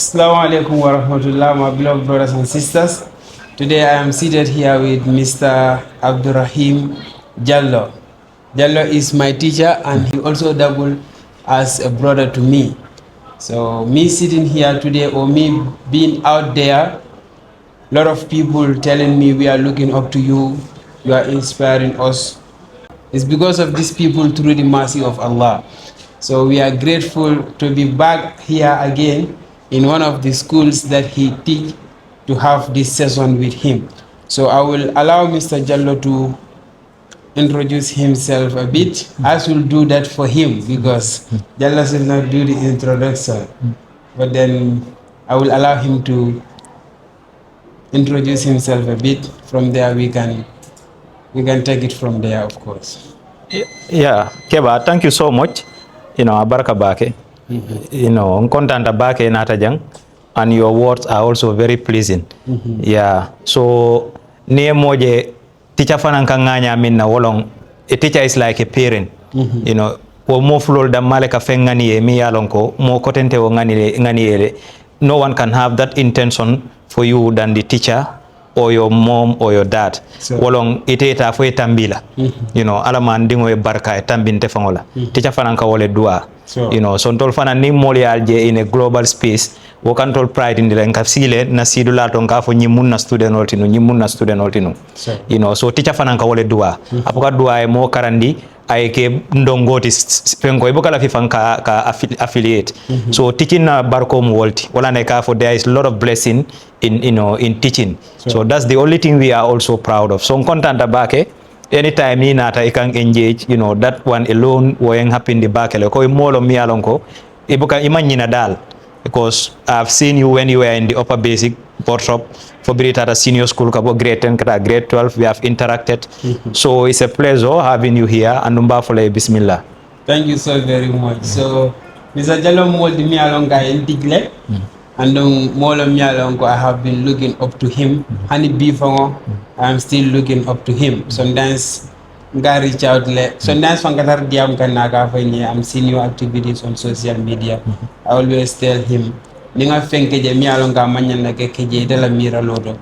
Assalamu alaikum wa rahmatullah, my beloved brothers and sisters. Today I am seated here with Mr. Abdurrahim Jallow. Jallow is my teacher and he also doubled as a brother to me. So me sitting here today or me being out there, a lot of people telling me we are looking up to you, you are inspiring us. It's because of these people through the mercy of Allah. So we are grateful to be back here again in one of the schools that he teach to have this session with him. So I will allow Mr. Jallow to introduce himself a bit. I will do that for him because Jallow will not do the introduction. But then I will allow him to introduce himself a bit. From there we can take it from there, of course. Yeah, Kebba, thank you so much. Abaraka Bake. Kontanta Bake Natajang, and your words are also very pleasing. Yeah, so near moje teacher fanankanganya minna wolong. A teacher is like a parent. Wo mo flol da maleka fengani e mi yalonko mo kotente wo ngani no one can have that intention for you than the teacher or your mom or your dad. Wolong ite ta fo tambila. Ala man dingo e barka e tambinte fangola. Teacher fananka wole dua. So ntol fana ni moli alje in a global space wo kan tol pride in the lenka sile na sidula ton ka fo nyimun na student oltinu. So teacher fananka wole dua. Apoka dua e mo karandi ay ke ndongoti penko iboka la fifanka ka affiliate. So teaching na barko mu wolti wala ne ka for there is a lot of blessing in teaching. So that's the only thing we are also proud of. So content abake anytime ni nata I can engage, that one alone woyeng happy in the back ko molo mi alonko ibuka imanyina dal, because I've seen you when you were in the upper basic workshop for Brita senior school kabo grade 10 kata grade 12 we have interacted. So it's a pleasure having you here and fole bismillah. Thank you so very much. So Mr. Jallow moldi mi alonga en digle and molo mi alongo I have been looking up to him. Hani bifango I'm still looking up to him. Sometimes I reach out sometimes fangatar diam kan naga fanye I'm seeing your activities on social media. I always tell him ninga fenke je mi alonga manyana ke keje de la mira lodo.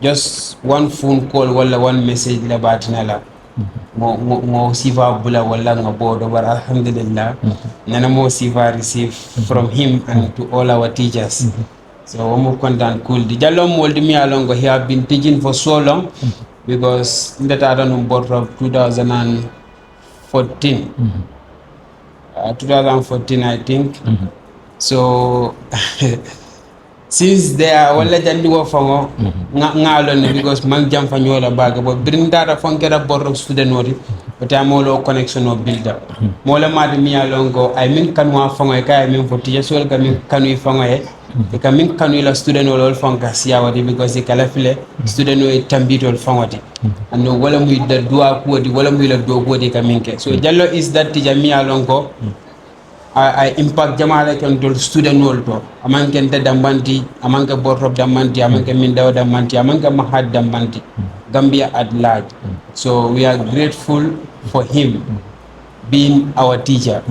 Just one phone call wala one message la batinala. Mo siva bula wala ngabodo, but alhamdulillah nana mo siva receive from him and to all our teachers. So I'm content cool. The Jallow moldi mi alongo he have been teaching for so long because that I don't know about 2014. 2014 I think. So since there wala jandi wo fango ngalon because man jam fa nyola baga bo brinda fankera borro student wori but amolo connection no build up mola mad mi alongo I mean kan wa fango e kay min fo tiya sol kam kanu fango e kam min kanu la student wol fanka siya wadi because e kala file student o tambitol fangoti and wala muy da dua ko di wala muy la do ko di kaminke. So Jallow is that teacher mi alongo I impact jamala kan dol student wol to amanke nte dambanti amanke borrob dambanti amanke mindaw dambanti amanke mahad dambanti Gambia at large. So we are grateful for him being our teacher.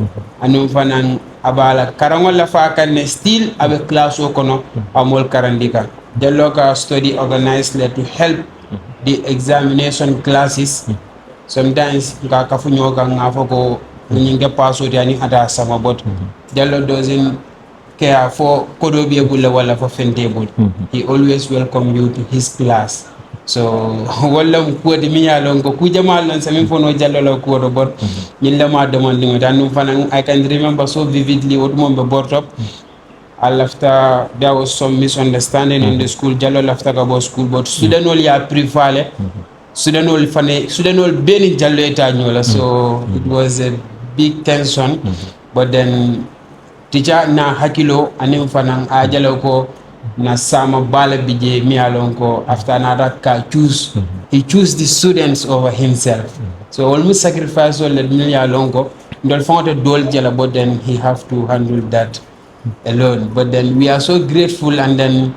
Anu fanan abala karangol la fa kan still avec class o kono amol karandika Jallow ka study organized to help the examination classes. Sometimes ka kafunyo ka ngafoko ninge paso yani ada sama bot Jallow doesn't care for kodobi bulla wala for fentable. He always welcome you to his class. So wala ko di mi yalon ko ku jamal nan sami fono Jallow la ko do bot nyilla ma demanding tan fanan I can remember so vividly what mom be brought up. After there was some misunderstanding in the school, Jallow left about school, but student only are prevale student only beni Jallow eta nyola. So it was a big tension, but then teacher na hakilo anim fanang a Jallow ko na sama bala bije mi alonko after another ka he choose the students over himself. So almost sacrifice all the mi alonko ndol fonte dol Jallow, but then he have to handle that alone. But then we are so grateful, and then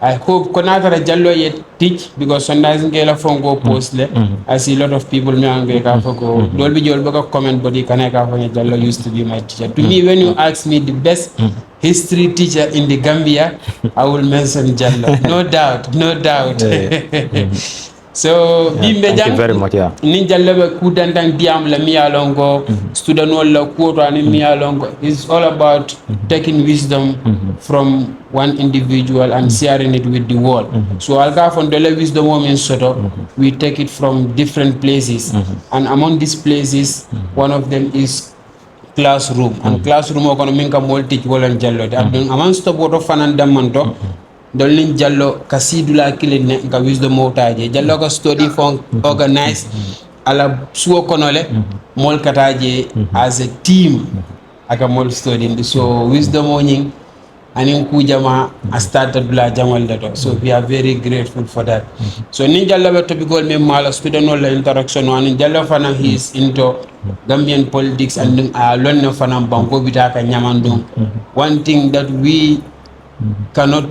I hope konatara Jallow yet teach because sometimes ngela fongo post le. I see a lot of people me ange ka foko dolbi jol baka comment body kana ka fanya Jallow used to be my teacher. To me, when you ask me the best history teacher in the Gambia, I will mention Jallow. No doubt, no doubt. So thank you very much. Yeah. Nin Jallow be kudandang diam la mi alongo student wala kuoto ani mi alongo. It's all about taking wisdom from one individual and sharing it with the world. So alga from the wisdom women soto, we take it from different places, and among these places, one of them is classroom. And classroom o kono minka multi wala Jallow. Among stop woto fananda manto. Dolin Jallow kasidula kilin ka wisdom motaje Jallow ka study for organize ala suo konole mol kataje as a team aka mol study so wisdom oning anin ku jama a started bla jamal dato, so we are very grateful for that. So nin Jallow to be goal me mala student no interaction anin Jallow fana he is into Gambian politics and lonna fana banko bitaka nyamandong. One thing that we cannot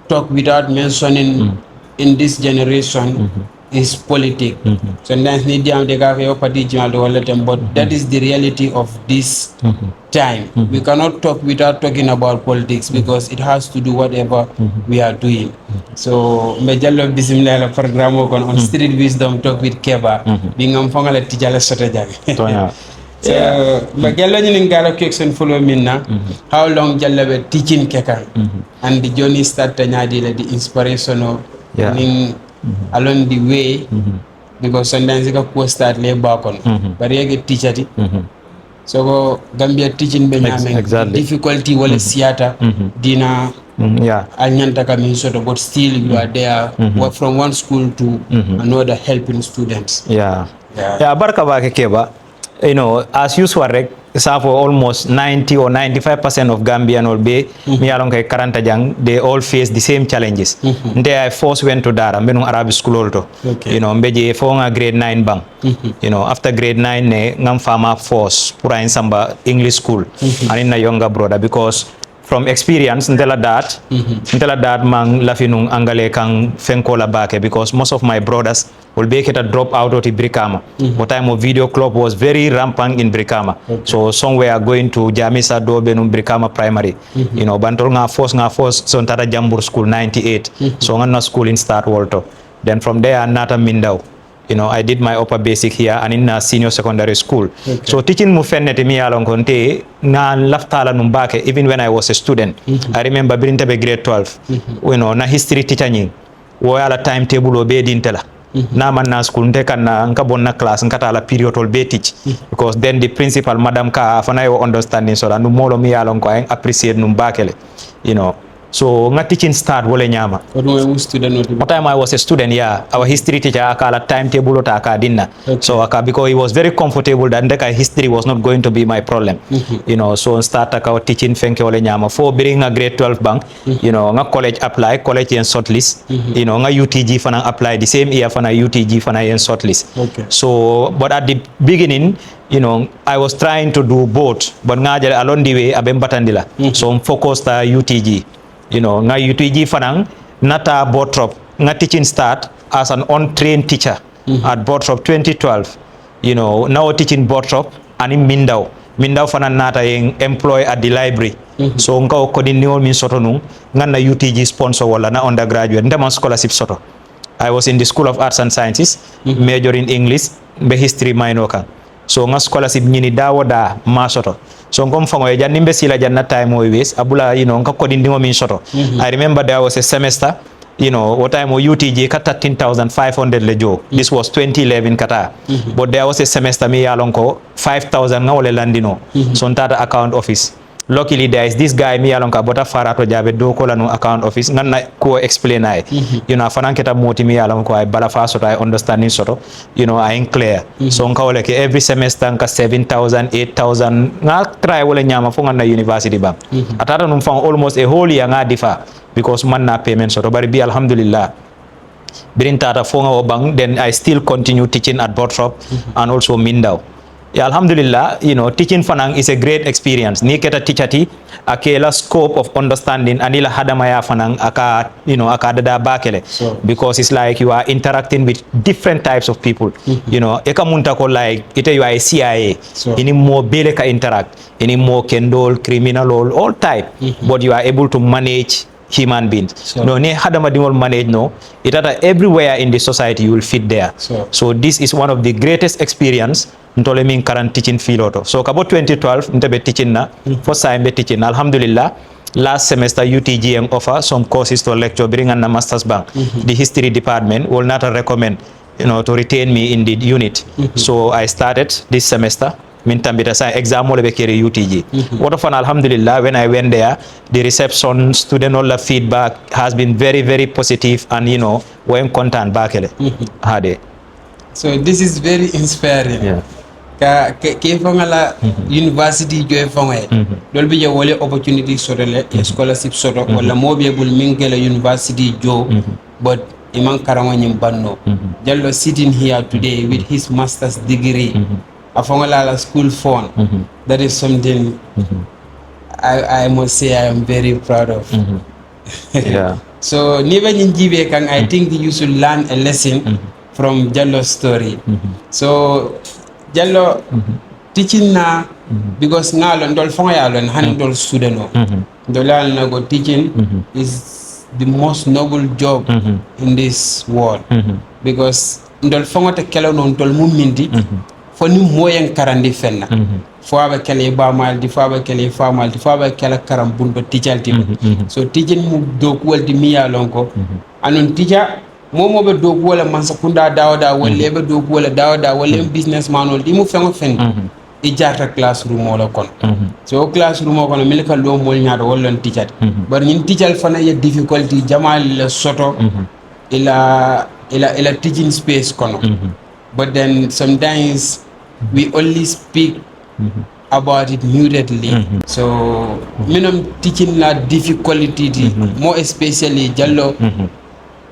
talk without mentioning in this generation is politics. Sometimes need to but that is the reality of this time. We cannot talk without talking about politics because it has to do whatever we are doing. So Jallow bismillah program on street wisdom talk with Kebba. Being am fangala tijala strategy. So Jallow ni ngala question follow minna. How long Jallow be teaching keka and the journey start tanyadi the inspiration of along the way because sometimes you can start lay back on but you get teacher so Gambia teaching be exactly. difficulty wala siata dina anyanta kami sort of but still you are there from one school to another helping students. Barka bake Kebba. You know, as usual, for almost 90 or 95% of Gambian will be me along Karanta Jang, they all face the same challenges. They I first went to Dara, Benung Arabic school also. You know, Mbeje Fonga grade 9 bang. You know, after grade 9 ngam fama force pura in Samba English school and in a younger brother because from experience ntela that mang lafinung angale kang fenkola bake because most of my brothers will be able to drop out of the Brikama. What time of video club was very rampant in Brikama. So somewhere going to Jamisa do benum Brikama primary. You know, bantol nga force so ntata Jambur school 98. So nga school in start Walto. Then from there Nata Mindau. You know, I did my upper basic here and in a senior secondary school. So teaching mu fennete mi alon konte na laftala numbake even when I was a student. I remember being to grade 12. You know, na history teacher nying. Wo ala timetable obe dintela. Na man na school nte kan na nka bon na class nka ta la period ol be teach because then the principal madam ka afana yo understanding so la nu molo mi alon ko en appreciate numbakele. You know. So nga teaching start wole nyama. What time I was a student, our history teacher akala timetable ota akadinna. So because he was very comfortable that ndeka history was not going to be my problem. You know, so start akawa teaching fenke wole nyama for being a grade 12 bank. You know, nga college apply, college and shortlist. You know, nga UTG fana apply the same year fana UTG fana and shortlist. So but at the beginning, you know, I was trying to do both, but nga along the way abem batandila. So I'm focused UTG. You know, nga UTG fanang nata Botrop nga teaching start as an untrained teacher at Botrop 2012. You know, now teaching Botrop and in Mindau fanang nata yung employee at the library. So nga kodinyo min soto nung nga na UTG sponsor wala na undergraduate ndama scholarship soto. I was in the School of Arts and Sciences, major in English, be history minor kan. So nga scholarship nyini dawo da ma soto. So ngom fango ya nimbe sila janna time o wes abula you know nka kodindingo min soto. I remember there was a semester, you know, what time o UTG ka 13,500 lejo. This was 2011 kata. But there was a semester me yalonko 5,000 nga wole landino. So ntata account office. Luckily there is this guy me alonka bota farato jabe do ko lanu account office nganna ko explain ay you know fanan keta moti me alonko ay bala fa soto I understanding soto you know I am clear so nka wala ke every semester nka 7,000 8,000 nga try wala nyama fo nganna university ba atata num fang almost a whole year nga difa because man na payment soto bari bi alhamdulillah birin tata fo nga bang then I still continue teaching at Botrop and also Mindau. Yeah, alhamdulillah, teaching fanang is a great experience. Ni keta teachati akela scope of understanding anila hadamaya fanang aka aka dada bakele. So- Because it's like you are interacting with different types of people. Eka munta ko like ite you are a CIA. So- Any more bele ka interact, any more kendol, criminal all type. But you are able to manage human beings. Sure. No, ne hadama dingol manage no. It at everywhere in the society you will fit there. Sure. So this is one of the greatest experience ntole min current teaching field auto. So kabo 2012 ntebe teaching na first time be teaching. Alhamdulillah. Last semester UTGM offer some courses to lecture bring an master's bank. The history department will not recommend to retain me in the unit. So I started this semester. Min tambita sa exam wala be kere UTG. What of an alhamdulillah when I went there, the reception, student all the feedback has been very, very positive and when content back hade. So this is very inspiring. Yeah. Ke fangala university joy fangay dol bi je wole opportunity sodole scholarship sodo wala mo be bul mingela university jo but iman karama nyim banno Jallow sitting here today with his master's degree afangala la school fund that is something I must say I am very proud of. Yeah. So never njibe kan I think you should learn a lesson from Jallow's story. So Jallow teaching na because ngalon dol fangayalon han dol student dolal na go teaching is the most noble job in this world because ndol fangote kelo non dol mumindi foni moyen karandi fenna fo abe kele ba mal di fo abe kele fa mal di fo abe kele karam bundo teachalti so teaching mu do ko waldi miya lonko anon teacher momo be do ko wala man sakunda dawda wala be do ko wala dawda wala businessman wala dimu fengo fen e jarta classroom wala kon so classroom ko no milka lo mol nyaado wala teacher bar ñin teacher fana ya difficulty jamal la soto ila teaching space kono but then sometimes we only speak about it mutedly. So minimum teaching na difficulty more especially Jallow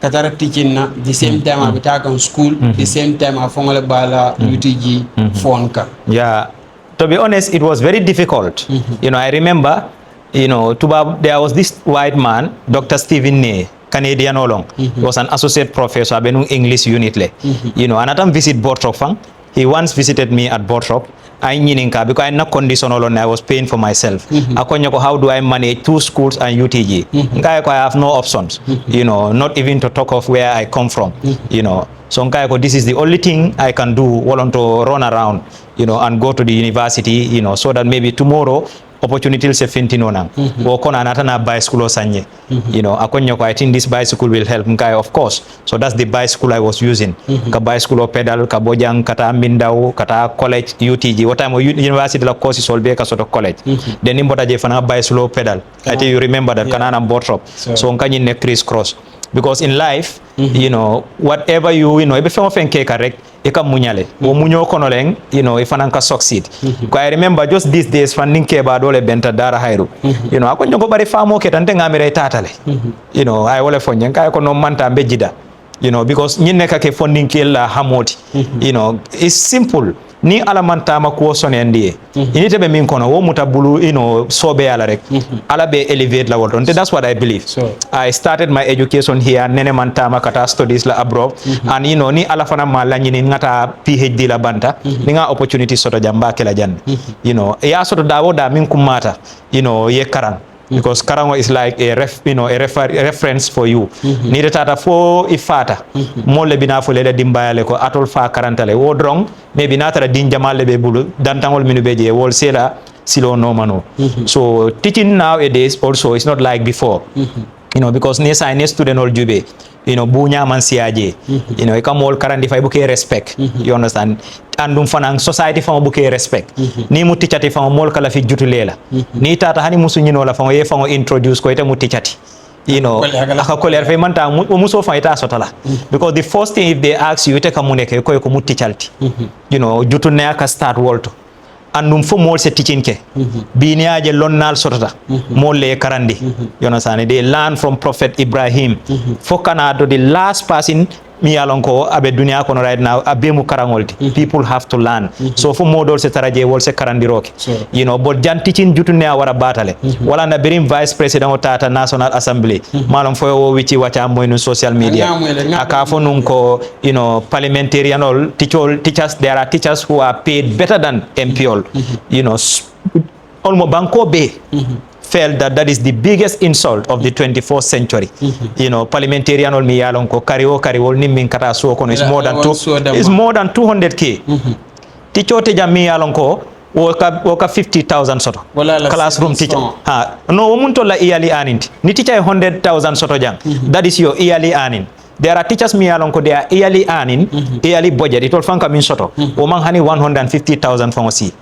katara teaching na the same time abita kan school the same time afongala bala UTG fonka. Yeah, to be honest, it was very difficult. I remember, there was this white man, Dr. Stephen Ney, Canadian Olong. He was an associate professor at English unit. Anatam visit Bortrop. He once visited me at Bortrop. I because I'm not conditional on I was paying for myself. How do I manage 2 schools and UTG? I have no options. Not even to talk of where I come from. So this is the only thing I can do, to run around, and go to the university, so that maybe tomorrow opportunity se fintino nang woko na natana bicycle sanye I think this bicycle will help nkai of course, so that's the bicycle I was using ka bicycle pedal ka bojang kata mindau kata college UTG what time university la course is all be ka sort of college then imbota je fana bicycle pedal I think you remember that kanana Bortrop so nkanyi ne criss-cross because in life whatever you ebe fengo fenke correct eka munyale wo munyo kono leng ifana ka succeed ko I remember just these days funding Kebba dole benta dara hairu ako nyoko bari famo ke tante ngamere tatale I wole fonyen kay ko no manta mbejida because nyine ka ke funding ke la hamoti it's simple ni alamanta makuo sonendie inite be min kono wo mutabulu sobe ala rek ala be elevate la wodon that's what I believe. So I started my education here nene manta makata studies la abroad and ni ala fana mala nyini ngata PhD la banta ni nga opportunity soto jamba ke la jan ya soto dawo da min kumata ye karang because karango is like a reference for you ni tata fo ifata molle bina fo le dimbayale ko atol fa karantale wo drong maybe natara din jamale be bulu dantangol minu beje wol sela silo no mano so teaching nowadays also is not like before because nesa ne student ol jube bunya man siaje e kam wol karandi fay buke respect you understand andum fanang society fama buke respect ni mu teachati fama mol kala fi jutulela ni tata hani musu nyino la fama ye fama introduce ko ite mu teachati aka koler fe manta muso fa ita sotala because the first thing if they ask you ite kamuneke ko mu teachalti jutune aka start wolto andum fo mol se teaching ke bini aje lonnal sotata mol le karandi you understand they learn from Prophet Ibrahim fo kana do the last person mi yalon ko abe dunia kono right now abe mu karangolti. People have to learn. So for model se taraje wol se karandiroke. You know, but jan teaching jutune awara batale. Wala na birim vice president o tata National Assembly. Malon fo wo wichi wacha moy social media. Akafo nunko, you know, parliamentarian or teachers, there are teachers who are paid better than MPL. You know, almost Banco Bay felt that that is the biggest insult of the 21st century. You know, parliamentarian ol mi yalon ko kariwo ni min kata so kono is more than 200k. Tichote jam mi yalon ko woka 50,000 soto. Classroom teacher. Ha, no munto la yearly earning. Ni teacher 100,000 soto jang. That is your yearly earning. There are teachers mi yalon ko they are yearly earning, yearly budget. It all fanka min soto. O man hani 150,000 from si.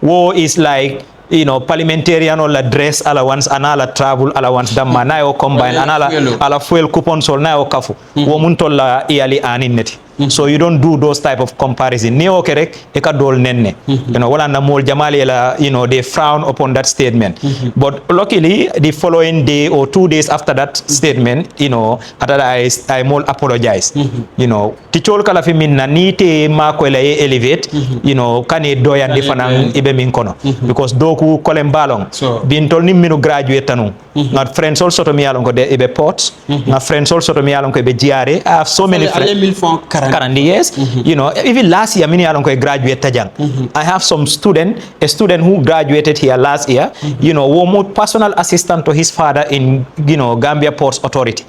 Wo is like, you know, parliamentarian or la dress allowance, anala travel allowance, damma na yo combine, anala ala fuel coupon sol na yo kafu. Wo munto la yearly earning neti. So you don't do those type of comparison. Ni okerek eka dol nenne. You know, wala na mol jamali la, you know, they frown upon that statement. But luckily, the following day or 2 days after that statement, you know, I mol apologize. You know, tichol kala fi minna ni te ma ko la elevate, you know, kane doya defanang ibe min kono. Because doku kolem balong. Bintol ni minu graduate tanu. Not friends also to mi along ko de ibe ports. Not friends also to mi along ko ibe GRA. I have so many friends. Currently, yes. You know, even last year, many along graduate tajang. I have a student who graduated here last year, you know, was personal assistant to his father in, you know, Gambia Ports Authority.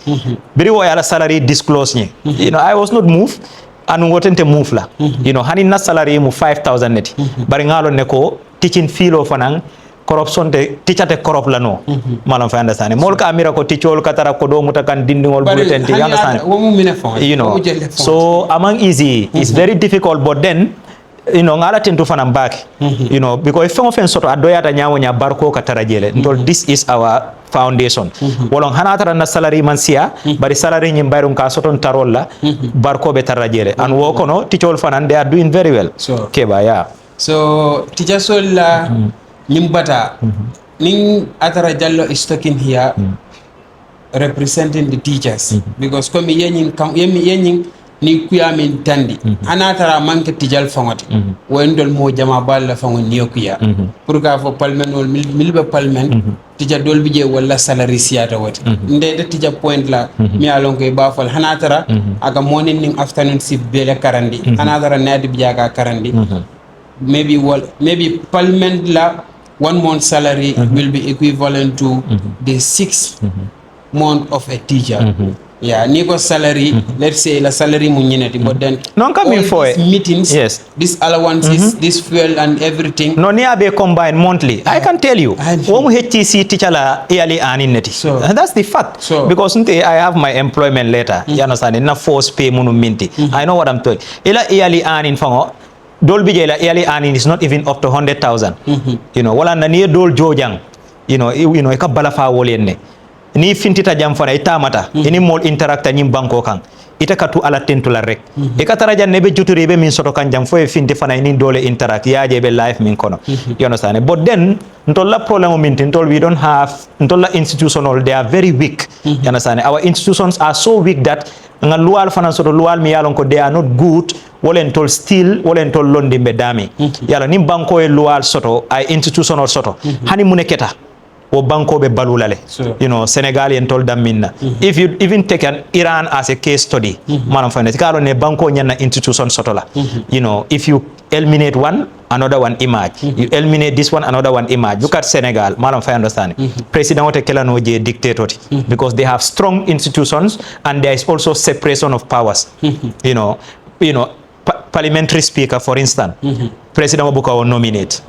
Very well salary disclosed. You know, I was not moved. And what to move la. You know, hani na salary mu 5,000 net. Baringalo neko teaching filo fanang. Corruption te teacher te corrupt la no malam fa understand mol ka amira ko teachol katara ko do mutakan dindingol bulletin ti understand you know so among easy it's very difficult but then you know ngala tentu fanam back you know because if fen soto adoyata nyawo nya barko katara jele ndol this is our foundation wolon hanatara na salary man sia bari salary nyim bayrum ka soton tarolla barko be tarajele and wo kono teachol fanan they are doing very well so Kebba yeah so teacher sol la Nimbata, Ning Atara Jallow is talking here representing the teachers because come yening ni kuyamin tandi anatara manke tijal fangoti wendol mo jama balla fango niyokuya pour ka fo parlement wol milbe parlement tija dol bije wala salary siyata wati ndede tija point la mi alon ko ba fal hanatara aga morning ning afternoon sip bele karandi hanatara nadi bijaga karandi maybe parliament la 1 month salary will be equivalent to the 6 month of a teacher. Yeah, Nico salary, let's say la salary munyineti, but then non coming for meetings, yes, this allowances, this fuel and everything. No near be combined monthly. I can tell you, HTC teacher la yearly earning neti. So that's the fact. So because I have my employment letter, you understand? Na force pay munu minti. I know what I'm talking. Ila yearly earning fango. Dol bijela yearly earning is not even up to 100,000. You know, wala na niye dol jojang. You know, ika balafa wolenne. Ni fintita jam fana itamata. Ini mol interacta nyim banko kang. Ita katu ala tentu la rek. Ika taraja nebe juturi be min soto kan jam fo finti fana ini dole interact yaje be life min kono. You understand? But then ntolla problem minti we don't have ntolla institutional, they are very weak. You understand? Our institutions are so weak that nga lual fana soto lual mi yalon ko they are not good. Wolentol still wolentol londi bedami yala nim banko e lual soto ay institutional soto hani muneketa o banko be balulale you know Senegal en tol daminna if you even take an Iran as a case study manam fane kalo ne banko nyanna institution soto la you know if you eliminate one another one emerge you eliminate this one another one emerge look at Senegal manam fa understand president wote kelano je dictator because they have strong institutions and there is also separation of powers you know parliamentary speaker, for instance, President Obuka will nominate.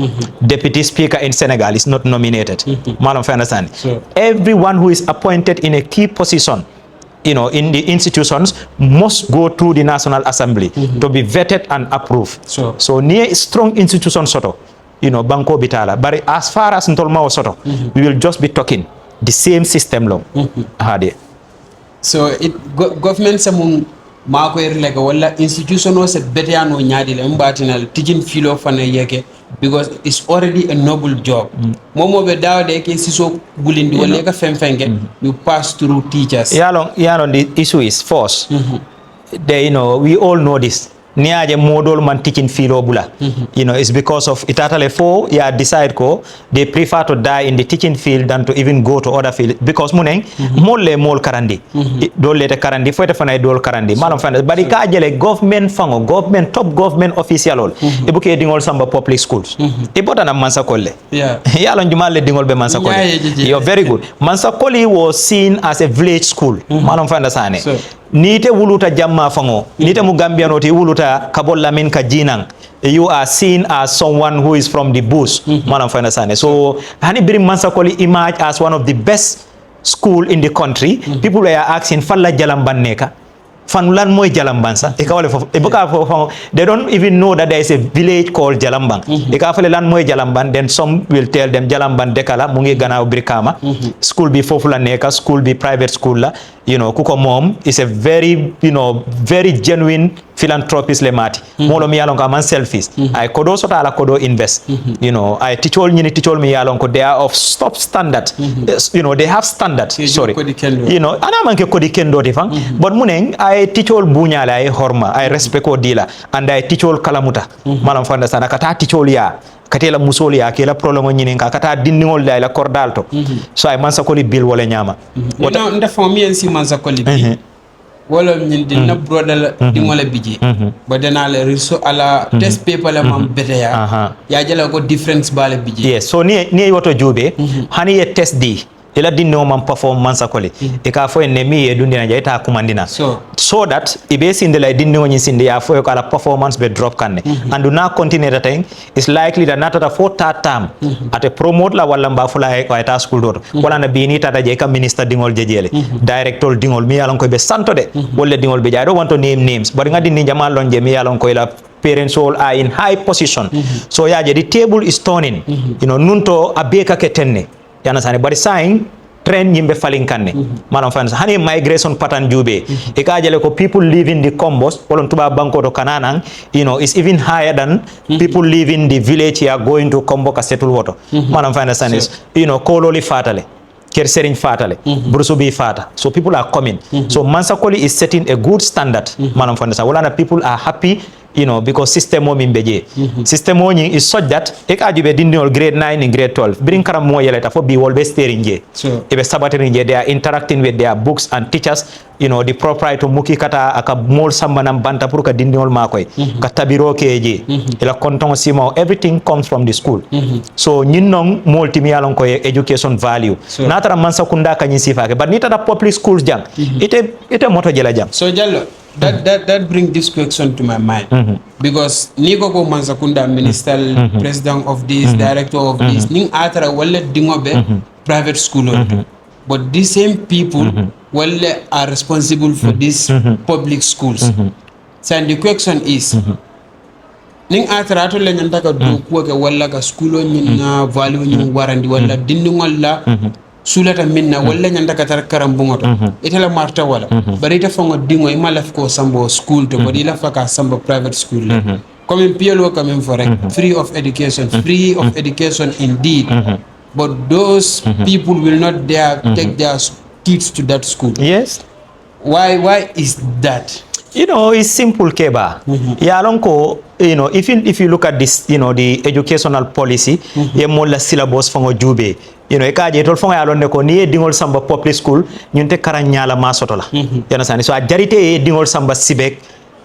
Deputy speaker in Senegal is not nominated. Madam, understand? Sure. Everyone who is appointed in a key position, you know, in the institutions must go through the National Assembly to be vetted and approved. Sure. So near strong institution soto, you know, Banco Bitala. But as far as Ntolmao soto, we will just be talking the same system long. So government samung mako like wala institution was a better no nyadi le mbatinal teaching filo fana yeke because it's already a noble job momo be dawde ke siso gulindi wala ka femfenge you pass through teachers yalon the issue is force they, we all know this. Niaje model man teaching filo bula. It's because of itatale fo ya decide ko they prefer to die in the teaching field than to even go to other field because muneng mol karandi. Dole lete karandi fo fana dol karandi. Malam fana bari ka jele government fango top government official ol. Ibuke dingol samba public schools. Ibota na mansa kolle. Yeah. Yalon jumale dingol be mansa kolle. You're very good. Mansa Koli was seen as a village school. Malam fana sane. Nite wuluta jamma fango. Nite mugambiano ti wuluta kabolla min ka jinang. You are seen as someone who is from the bush. Manam fana sane. So hani bring Mansa Koli emerge as one of the best school in the country. People were asking falla jalamban neka. Fanulan moy Jalambang sa they don't even know that there is a village called Jalambang. Ikafale lan moy Jalambang, then some will tell them Jalambang dekala mungi gana Brikama. School be fofula neka, school be private school la. Kuko mom is a very very genuine philanthropist le mati. Molo mi yalon ko man selfish. I kodo sota ala kodo invest. I teachol mi yalon ko they are of top standard. They have standard. Sorry. Ana manke kodi kendo tifang. But muneng I teachol bunyala I horma I respect ko dila and I teachol kalamuta. Malam fanda sana kata teachol ya katela musoli ya kela prolongo nyinin ka kata dindingol da la cordalto. So I Mansa Koli bill wala nyama. Nda fami en si Mansa Koli bi. Wala nyin dinna brodal dingola biji. Badana le riso ala test paper la mam beteya. Ya jala ko difference bala biji. Yes, so ni woto jube hani ye test di ila dinno man perform Mansa Koli e ka fo en mi e dundina Jaiteh kumandina so that ibe sinde la dinno nyi sinde ya fo ko ala performance be drop kanne and do not continue that thing is likely that not at for third term at a promote la wala mba fula e ko eta school dot wala na bini tata je ka minister dingol jejele director dingol mi yalon ko be santo de wolle dingol be I don't want to name names but ngadi ni jamal lon je mi yalon ko ila parents all are in high position so ya je the table is turning nunto abeka ketenne yana sane bari sign trend yimbe falling kanne manam fans hani migration pattern jube e ka jale ko people live in the combos wolon tuba banko to kananang is even higher than people live in the village here going to combo ka settle water manam fans sane kololi fatale Kersering fatale, Brusubi fata. So people are coming. So Mansa Koli is setting a good standard. Manam fandasa. Walana people are happy, because system mo mimbeje. System mo is such that ek ajube dindinol grade 9 and grade 12. Bring karam mo yeleta for be always steering je. Ebe sabatering je. They are interacting with their books and teachers. The proprietor muki kata aka mol sambanam banta pur ka dindinol makoy. Katabiro keje. Ila kontongo simo. Everything comes from the school. So nyinong multimiyalong ko education value. Natara Mansa Kunda kanyi sifake. But nita da public schools jang. Ite moto jela jang. So Jallow, that brings this question to my mind. Because Nigo ko Mansa Kunda, minister, president of this, director of this, ning atara wale dingobe private school. But these same people wale are responsible for these public schools. So the question is, ning atara to le nyantaka do kuwa wala ka school nyina value nyi warandi wala dindingol la sulata minna wala nyanda katar karambungoto itala marta wala bari ita fongo dingo imala ko sambo school to bari la faka sambo private school comme in PLO comme for free of education indeed but those people will not dare take their kids to that school. Yes, why is that? It's simple, Kebba. Yalonko, if you look at this, the educational policy, ye mola syllabus fango jube. Ekaje tol fonga yalon ko ni dingol samba public school, nyunte karanyala masotola. Yana so a Jaiteh dingol samba sibek,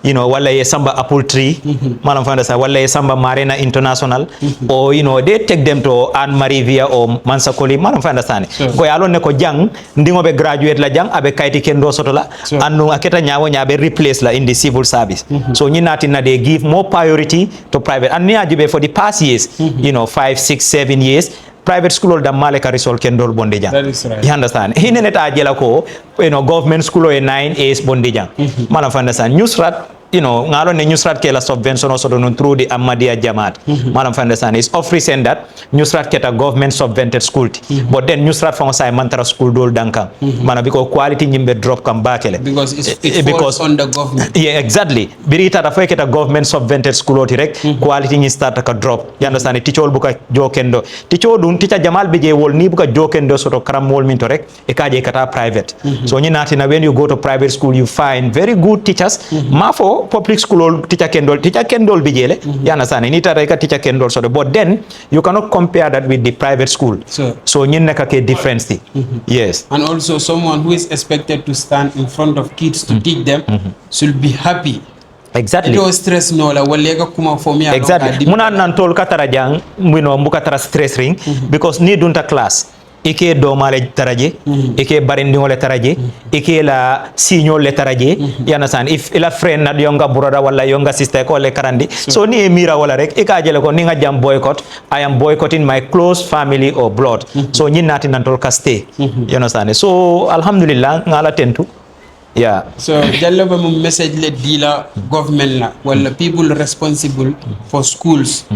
wala ye samba apple tree, manam fanda sa wala ye samba marina international, or they take them to Anne Marie Via or Mansa Koli, manam fanda sane. Ko yalon ko jang ndingo be graduate la jang abe kaiti kendo sotola, anu aketa nyawo nyabe replace la in the civil service. So nyinatina they give more priority to private. And ni ajibe for the past years, 5, 6, 7 years. Private school da maleka resol kendol bondejang. That is right. You understand? Hineneta ajela ko, government school o 9 is bondejang. Mana understand? Newsrat, ngalo ne newsrat ke la subvention also don through the Ahmadiyya Jamaat. Madam understand is of recent that newsrat ke ta government subvented school but then newsrat fa say mantara school dol dankan mana because quality nyimbe drop kam bakele because it falls on the government. Yeah, exactly. Birita da fay ke ta government subvented school oti rek quality ni start ka drop. You understand teacher buka jokendo teacher dun teacher Jamal bije wol ni buka jokendo soto karam mol min to rek e kaje kata private. So ni natina when you go to private school you find very good teachers. Mafo public school teacher kendol bijele. You understand ni tara ka teacher kendol so but then you cannot compare that with the private school. So ni neka ke difference thi. Yes. And also someone who is expected to stand in front of kids to teach them should be happy. Exactly. Ito stress no la walega kuma fomi exactly. Muna nan tol katara jang mbuka tara stress ring because ni dunta class. Ike domale taraje, ike barindingole taraje, ike la signol le taraje. You understand? If ila friend na younger brother wala younger sister ko le karandi. So ni emira wala rek ika jele ko ninga jam boycott. I am boycotting my close family or blood. So ni nati nantol ka stay. You understand? So alhamdulillah ngala tentu. Yeah. So Jallow ba mo message le dila government la wala people responsible for schools.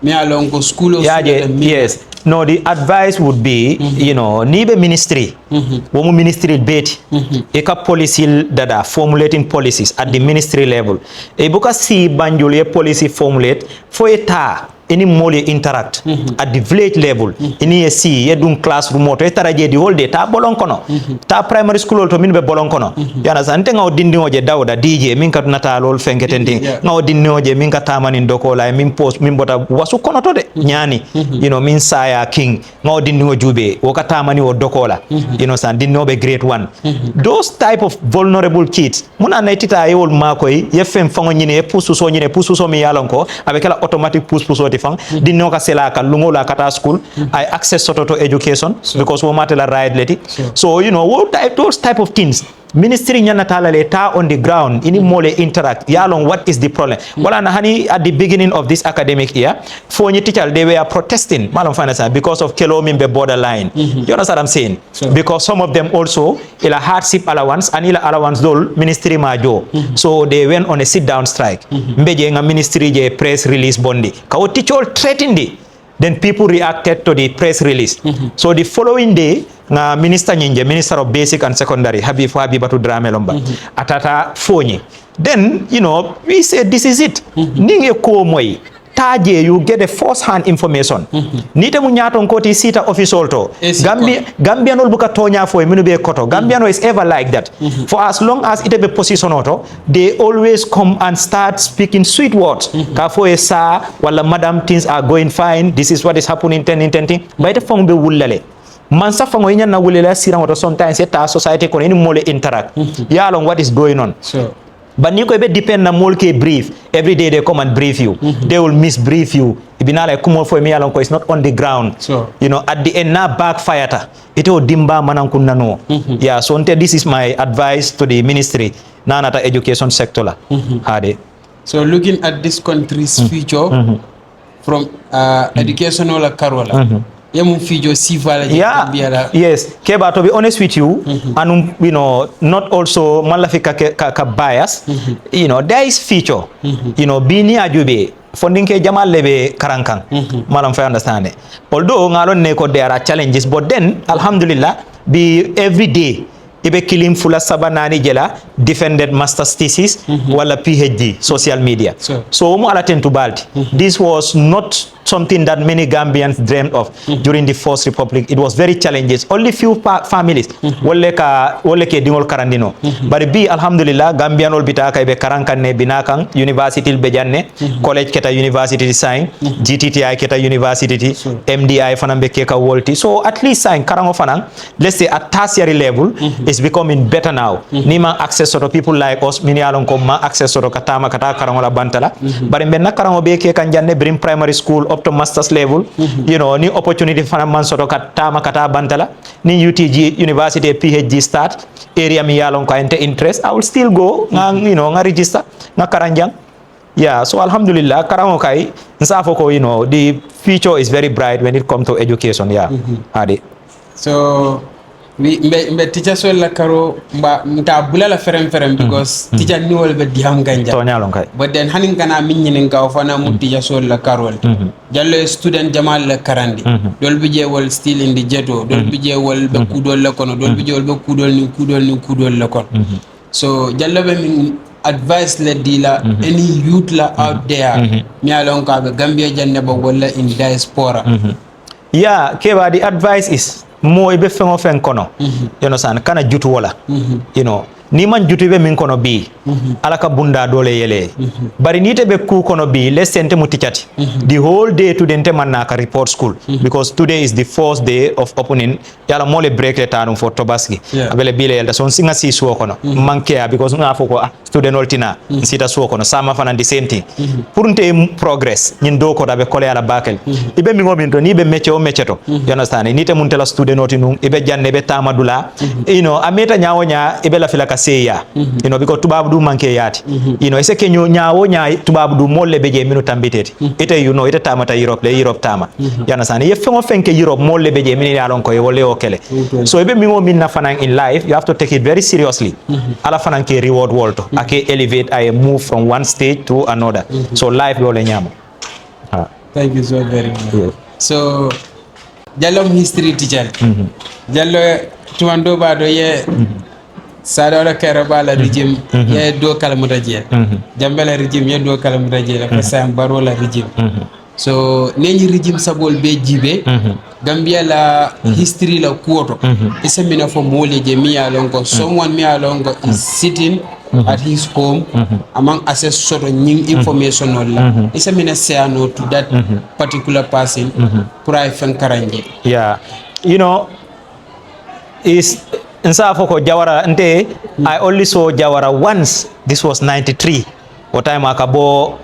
Me along go school of yes. No, the advice would be, nibe ministry, womu ministry beti, eka policy dada formulating policies at the ministry level. Ebuka si banjul policy formulate for eta any more interact at the village level. Ini see ye dun classroom moto etaraje di whole day ta bolon kono. Ta primary school to min be bolon kono. Yana sa nte ngaw dindi oje dawda DJ min kat nata lol fenketenti. Ngaw dindi oje min kat tamani ndoko la min post min bota wasu kono to de nyani. Min saya king ngaw dindi ojube woka tamani o dokola. San dindi be grade 1. Those type of vulnerable kids muna naitita ye wol makoy ye fem fango nyine ye pusu so mi yalonko avec la automatic pusu di no ka sela ka lungo la kata school I access to education because wo matela right leti so those type of things ministry nyana talale ta on the ground ini mole interact yalong what is the problem wala na hani at the beginning of this academic year for any teacher they were protesting malam finance because of kelo mimbe borderline you understand what I'm saying because some of them also ila hardship allowance and ila allowance dol ministry majo so they went on a sit down strike mbeje nga ministry je press release bondi ka o teacher threatened then people reacted to the press release so the following day na minister of basic and secondary Habibatu Drame Lomba atata fonyi then we said this is it ninge ko moy taje you get a first hand information nite mu nyaton koti sita official to Gambian ol buka tonya fo minu be koto Gambian is ever like that for as long as it be position auto they always come and start speaking sweet words ka fo sa wala madam things are going fine this is what is happening ten by the phone be wulale man sa fango na wulela sira auto sometimes eta society ko ni mole interact yalong what is going on but you could depend on more brief. Every day they come and brief you. They will misbrief you. Ibinala kumo for me along it's not on the ground. At the end na backfire. Ito dimba manangkunna no. Yeah, so this is my advice to the ministry. Na nata education sector la. Hade. So looking at this country's future from educational Karola. Yes, Kebba, to be honest with you, and not also malafika ka bias, there is future. Bini ajube funding ke Jamal lebe karankang. Malam fa understand it. Although ngalon neko there are challenges, but then alhamdulillah be every day ibe kilim fula sabanani jela defended master's thesis wala PhD social media. So umu alaten to balti. This was not something that many Gambians dreamed of during the First Republic. It was very challenging. Only few families wale ke dingol karandino. But be alhamdulillah Gambian ol bita kay be karankanne binakang university bejanne college keta university design GTTI keta university MDI fanambe keka wolti. So at least sign karango fanang let's say at tertiary level is becoming better now. Nima access to people like us mini alon ko ma access to katama kata karango la bantala. But mbenna karango be ke kanjanne brim primary school up to master's level, ni opportunity for a man sort of kata bantala, ni UTG university PhD start, area mi yalong ko interest, I will still go, nga register, nga karanjang. Yeah, so alhamdulillah, karango kai, nsafo ko, the future is very bright when it comes to education, yeah. Adi. So, mbe teacher sol la karo mta bulala ferem because teacher ni wol be diam ganja to nyalon kay but then hanin kana min nyinin ka fana mu teacher sol la karol jallo student jamal la karandi dol bi je wol still in the jeto dol bi je wol be kudol la kono dol bi je wol be kudol la kono so jallo be min advice le dila any youth la out there mi alon ka be Gambia janne ba wala in diaspora yeah Kebba, the advice is mo ibe fengo fen kono you know san kana jutu wala you know ni man jutu be min kono bi alaka bunda dole yele bari ni te be ku kono bi lesente mutichati the whole day to dente man naka report school because today is the first day of opening yala mole break le tanum for tobaski abele bile yelda son singa si suo kono manke because nga foko student oltina sita suo kono sama fana the same thing pour nte progress nyin do ko dabe kole ala bakel ibe mi ngomin to ni be meche o mecheto you understand ni te mun tela student notinu ibe janne be tamadula you know ameta nyawo nya ibe la filaka seya you know because tubabu du manke yati you know ese kenyo nyawo nya tubabu du molle beje minu tambiteti ite you know ite tamata Europe tama you understand ye fengo fenke Europe molle beje minu yalon ko wolle okele so ibe mi ngomin na fana in life you have to take it very seriously ala fana ke reward world ake elevate I move from one stage to another so life yole nyama thank you so very much so Jallow history teacher Jallow tumando ba do ye sadora kera bala regime ye do kala mutaje jambela regime ye do kala mutaje la fa barola regime so neni regime sabol be jibe Gambia la history la kuoto isemina fo mole je mi alongo someone mi alongo is sitting at his home among access sort of information la isemina say no to that particular person pray fen karanje yeah you know is nsa foko Jawara nte I only saw Jawara once this was 93 what time akabo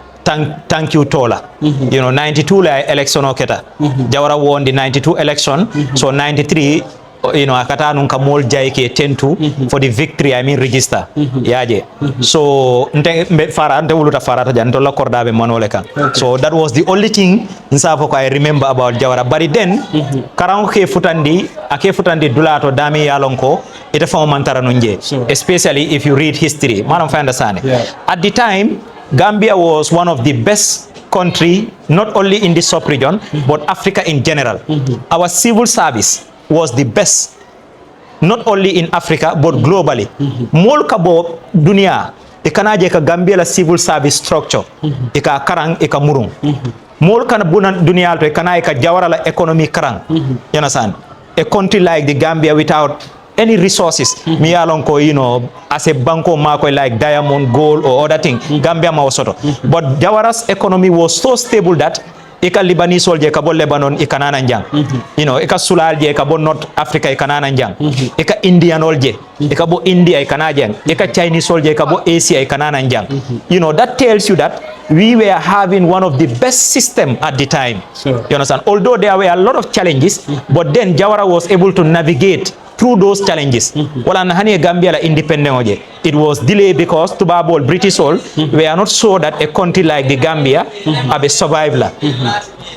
thank you Tola you know 92 la election oketa Jawara won the 92 election so 93 you know akata nun kamol jaike 10-2 for the victory I mean register yaje so nte fara nte wuluta fara ta jan to la kordabe manole kan so that was the only thing nsafo ko I remember about Jawara but then karan ke futandi dulato dami yalonko ita fa mantara nunje especially if you read history manam fa understand at the time Gambia was one of the best country not only in the sub-region but Africa in general our civil service was the best not only in Africa but globally mol kabo dunia ikanaje ka Gambia la civil service structure ika karang ika murung mol kana bunan dunia to ikana ika Jawara la economy karang you understand a country like the Gambia without any resources mi yalon ko you know as a banko mako like diamond gold or other thing Gambia ma wasoto but Jawara's economy was so stable that ika Lebanese soldier ka bo Lebanon ikanana njang you know ika Sulalje ka bo North Africa ikanana njang ika Indian olje ika bo India ikana jang ika Chinese soldier ka bo Asia ikanana njang you know that tells you that we were having one of the best system at the time you understand although there were a lot of challenges but then Jawara was able to navigate through those challenges wala na hani Gambia la independent oje it was delayed because tubabol British all we are not sure that a country like the Gambia have a survival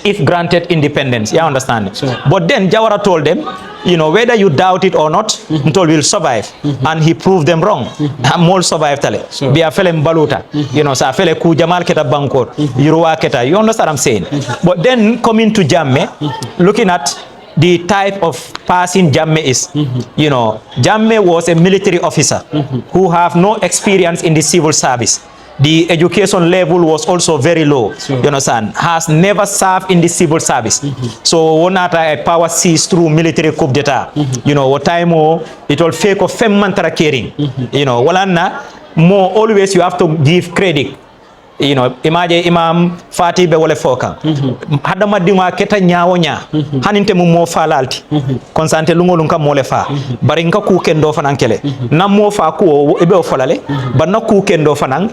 if granted independence you understand but then Jawara told them you know whether you doubt it or not until we'll survive and he proved them wrong mol survive tale be a fele baluta you know sa fele ku jamal keta bankor yuruwa keta you understand what I'm saying but then coming to Jammeh looking at the type of person Jammeh is you know Jammeh was a military officer who have no experience in the civil service the education level was also very low you understand has never served in the civil service so wonata a power seized through military coup d'etat you know what time it all fake of fem mantara caring you know walanna more always you have to give credit you know imam fati be wala foka hadama dinga keta nyaawo nya haninte mum mo falalti konsante lungolun kam mole fa bari nka ku kendo fanan kele nam mo fa ko ebe o falale banna ku kendo fanan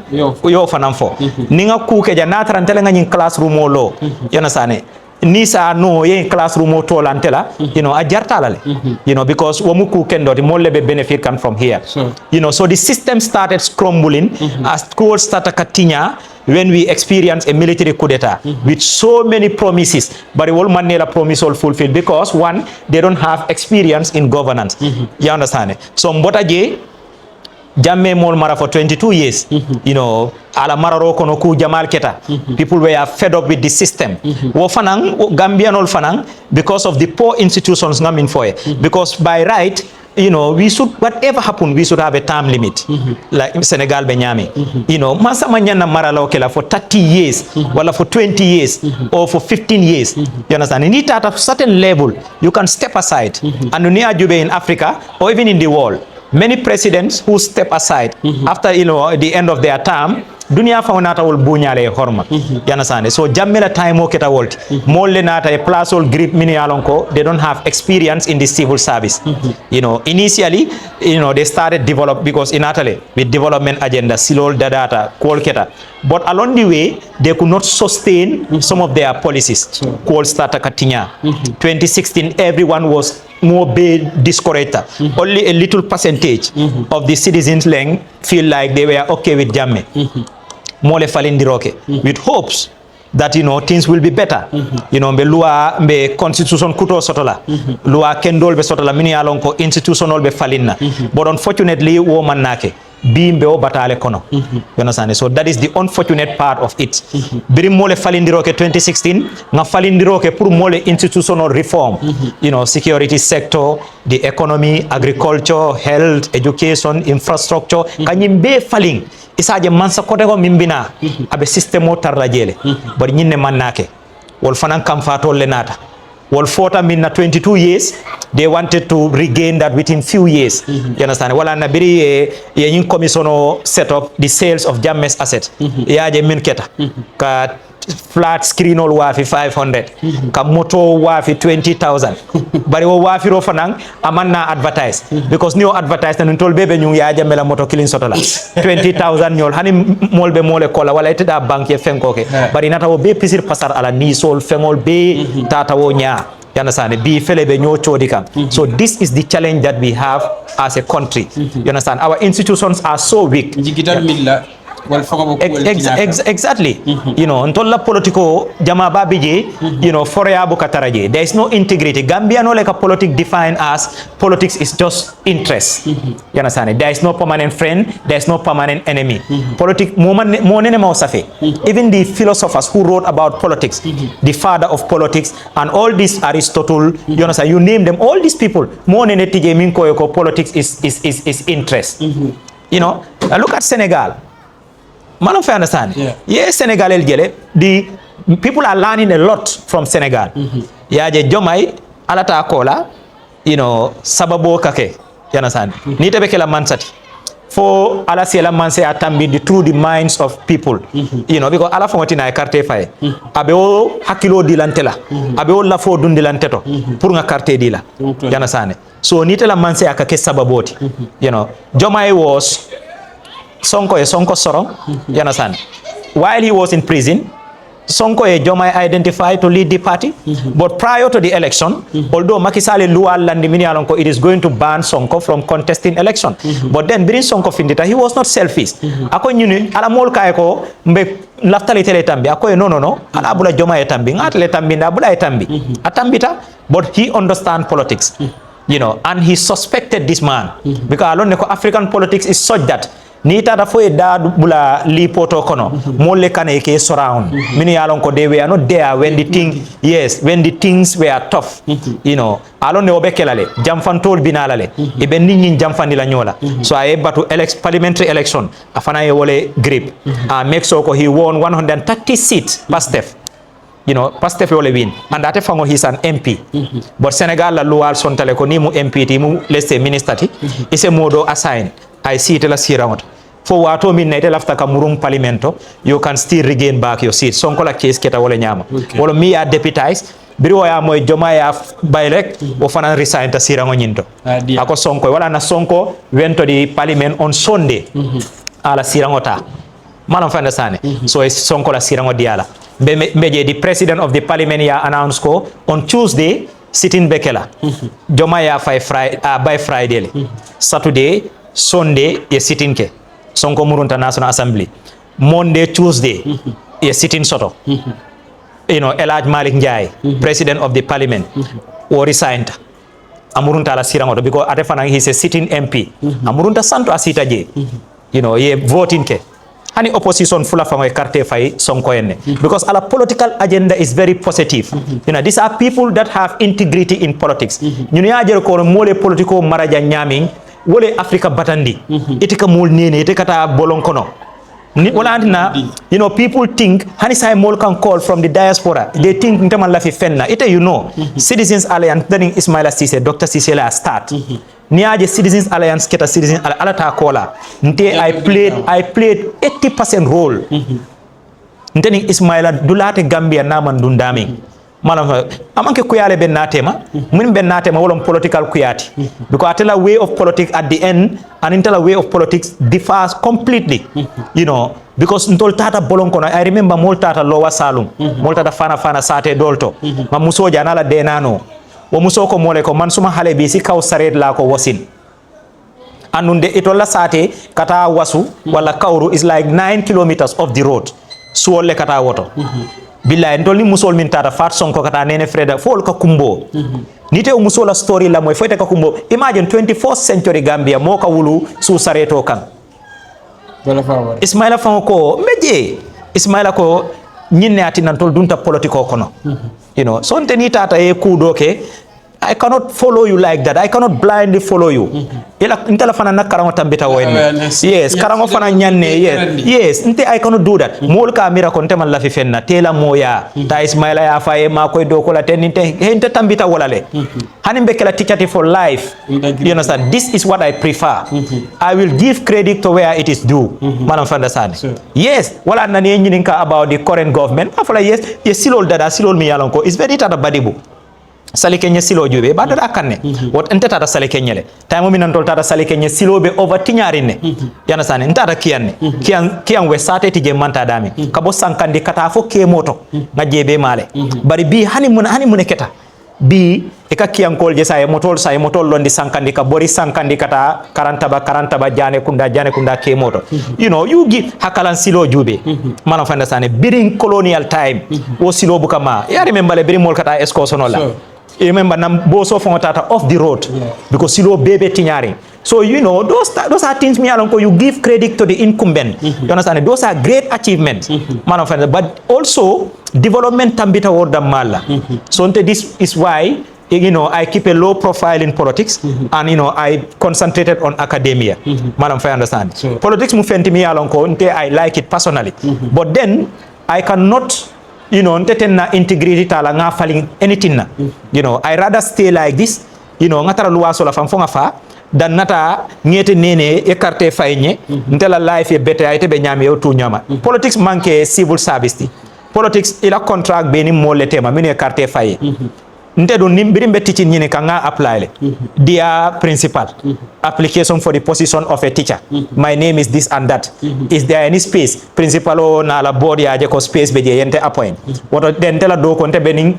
yo fanan fo ninga ku ke janata rantele nga nyin classroom o lo yana sane ni sa no ye classroom o to lantela you know a jartalale you know because womuku kendo the more lebe benefit come from here you know so the system started crumbling as schools started katinya when we experience a military coup d'etat with so many promises, but all manela promise all fulfilled because one, they don't have experience in governance. You understand? So Mbotaje Jammeh Mol Mara for 22 years, you know, ala mararo kono ku Jamal Keta. People were fed up with the system. Wo fanang, Gambian ol fanang, because of the poor institutions ngamin foye. Because by right, you know, we should, whatever happen, we should have a term limit. Like Senegal Benyami. You know, Masa Manyana Marala Okela for 30 years, wala for 20 years, or for 15 years. You understand? You need at a certain level, you can step aside. And Unia Jube in Africa, or even in the world, many presidents who step aside after, you know, the end of their term, dunia faunata wol bunyale horma. You understand? So Jammela time oketa wolt. Molle nata a plus all grip mini alonko, they don't have experience in the civil service. You know, initially, you know, they started develop because in Italy with development agenda, silol data, kolketa. But along the way, they could not sustain some of their policies. Call starta katinya. 2016, everyone was more discouraged. Only a little percentage of the citizens feel like they were okay with Jammeh. Mole falindiroke with hopes that, you know, things will be better. You know, be lua be constitution kuto sotola. Lua kendol be sotola mini alonko institutional be falinna. But unfortunately, woman nake. Bimbe o batale kono. You understand? So that is the unfortunate part of it. Biri mole falindiroke 2016, nga falindiroke pour mole institutional reform. You know, security sector, the economy, agriculture, health, education, infrastructure. Kanyimbe faling. Isaje mansa kotego mimbina. Abe systemo tarrajele. But nyinne manake. Wol fanan kamfato lenata. Well, for in 22 years, they wanted to regain that within few years. You understand? Well, and a in commission set up the sales of Jammeh's asset. Yeah, the minketa. Ka flat screen all wafi 500. Ka moto wafi 20,000. But you wafi rofanang amanna advertise because new advertise and told baby new ya Jammeh moto killing sotola 20,000 nyol hani molbe mole kola wala iteda bank ye fenkoke. But inata wo be pisir pasar ala ni sol fengol be tata wo nya. You understand? Be felebe nyo chodika. So this is the challenge that we have as a country. You understand? Our institutions are so weak. Exactly. You know, ntolla politico jama babije, you know, forea bukataraje. There is no integrity. Gambia no like a politic defined as politics is just interest. You understand? There is no permanent friend, there is no permanent enemy. Politics even the philosophers who wrote about politics, the father of politics and all these Aristotle, you understand, you name them, all these people, politics is interest. You know, look at Senegal. Man, if I understand, yes, Senegal, the people are learning a lot from Senegal. Yeah, the Jomai, Alata Kola, you know, Sababo Kake, you understand? Nita Bekela Mansati. For ala siela manse atambi through the minds of people. You know, because ala fongotina e carte fay. Abe o hakilo dilantela. Abe o lafo dun dilanteto. Pour nga carte dila. You understand? So nitela manse akake sababoti. You know, Jomai was Sonko Sorong, you understand? While he was in prison, Sonko and Jomai identified to lead the party. But prior to the election, although Macky Sall it is going to ban Sonko from contesting election. But then bring Sonko Findita, he was not selfish. Ako nyuni ala mol kaeko mbe laftale tele tambi. Ako no. Ala bula Jomai tambi. Ngatele tambi na bula tambi. Atambita, but he understands politics. You know, and he suspected this man because alone African politics is such that Nita da foye da bula li poto kono mole kane ke surround mini alon ko they were not there when the things were tough. You know, alon ne obekelale jamfantol binalale ibe ninni jamfandi la nyola. So I able to parliamentary election afana ye wole grip make so ko he won 130 seats pastef. You know, Pastef will win. And that fango he's an MP. But Senegal la lual sontale ko ni mu MP ti mu let's say minister ti ise modo assign. I see it la siramot. For wato min nete lafta ka murum parliamento, you can still regain back your seat. Sonko la case keta wole nyama. Wolo mi ya deputize, biro ya moy joma ya bailek o fana resign ta sirango nyinto. Ako Sonko wala na Sonko went to the parliament on Sunday. Ala sirango ta. Malam fa understand. So it's Sonko la sirango diala. Beje the president of the parliament ya announce ko on Tuesday sitting Bekela. Joma ya by Friday. Saturday, Sunday ye sitting ke. Sonko Murunta National Assembly. Monday, Tuesday, a sitting soto. Elaj Malik Njai, president of the parliament, or resigned. Amurunta la sirangoto because atefana he's a sitting MP. Amurunta santo asita je. Ye voting ke. Hani opposition fula fango carte fay sonko enne. Because our political agenda is very positive. These are people that have integrity in politics. Ajero ko mole politiko maraja nyaming wole Africa batandi. Itika mul nene itika ta bolonkono. People think hani say mol can call from the diaspora. They think ntaman lafi fenna. Citizens Alliance daning Ismaila Cisse, Dr. Cisse la start. Niaje Citizens Alliance keta Citizens Alata kola. I played 80% role. Nteni Ismaila dulate Gambia naman dundami. Amanke kuyale ben natema, mun ben natema wolom political kuyati. Because atela way of politics at the end, and intela way of politics differs completely. Because ntol tata bolonkono, I remember mol tata lower salum, mol tata fana sate dolto. Ma muso janala denano. Wo muso ko mole ko man suma hale bi si kaw saret la ko wasin. Anunde itola sate kata wasu wala kawru is like 9 kilometers off the road. Suole kata woto. Billahi ntol ni musol min tata fat sonko kata nene freda fol ka kumbo. Nite o musola story la moy foyte ka kumbo. Imagine 24th century Gambia mo ka wulu su sareto kan. Ismaila fango ko meje. Ismaila ko nyinne ati nantol dunta politiko kono. So nteni tata e kudoke I cannot follow you like that. I cannot blindly follow you. Intela fana na karango tambita wenne. Yes, karango fana nyanne. Yes, nte I cannot do that. Mol ka mira konte man la fi fenna tela moya. Ta Ismaila ya faye ma koy do ko la teninte hente tambita wolale. Hanim bekela teacher for life. You understand? This is what I prefer. I will give credit to where it is due. Madam Fandasane. Sure. Yes, wala na ni nyinka about the current government. Afala yes, silol dada silol mi yalonko. It's very tata badibu. Sali Kenya silo jube ba dada kanne what ente tata sali Kenya le time mi nan tol tata sali Kenya silo be over tinyari ne yana sane ntata kiyanne kiyan we sate tije manta dami kabo sankandi kata fo ke moto na jebe male bari bi hani mun keta bi e ka kiyan kol je say motol londi sankandi ka bori sankandi kata 40 ba jane kunda ke moto you give hakalan silo jube man of understand during colonial time o silo bukama ya remember le biri mol kata escosonola remember nam boso fongotata off the road because silo bebe tinyari. So those are things me alonko you give credit to the incumbent. You understand? Those are great achievements. Man of but also development tambita worda mala. So this is why I keep a low profile in politics and I concentrated on academia. Madam, I understand. Sure. Politics mufenti mi alonko I like it personally. But then I cannot na integrity tala nga falling anything na. I rather stay like this. Ngatara luwaso la famfonga fa dan nata ngete nene ekarte fayne ntela life e bete ayte be nyame o tu nyama. Politics manke civil service. Politics ila contract be ni mole tema mine ekarte faye. Ntedo nimbirimbe teaching nyine kanga apply le. Dear principal, application for the position of a teacher. My name is this and that. Is there any space? Principal na la board ya je ko space be je yente appoint. Woto den tela do ko nte bening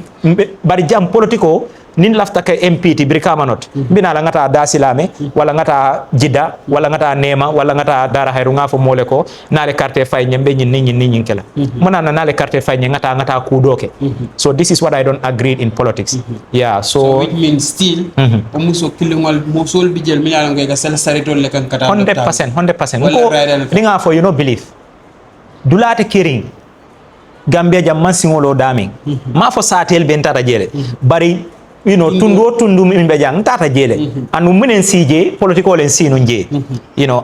bari jam politiko nin lafta ka MP ti Brikama not bina la ngata dasilame wala ngata jidda wala ngata nema wala ngata dara hayru ngafo mole ko nale carte fay nyembe nyin kala mona na nale carte fay ngata kudoke. So this is what I don't agree in politics. Yeah, so it means still omuso kilingol mosol bijel mi yalla nga sel sarito le kan kata 100% ko linga fo believe dulate kiring Gambia jam man singolo daming ma fo satel ben tata jele bari tundu mimbe jang tata jele anu minen sije political en sinu nje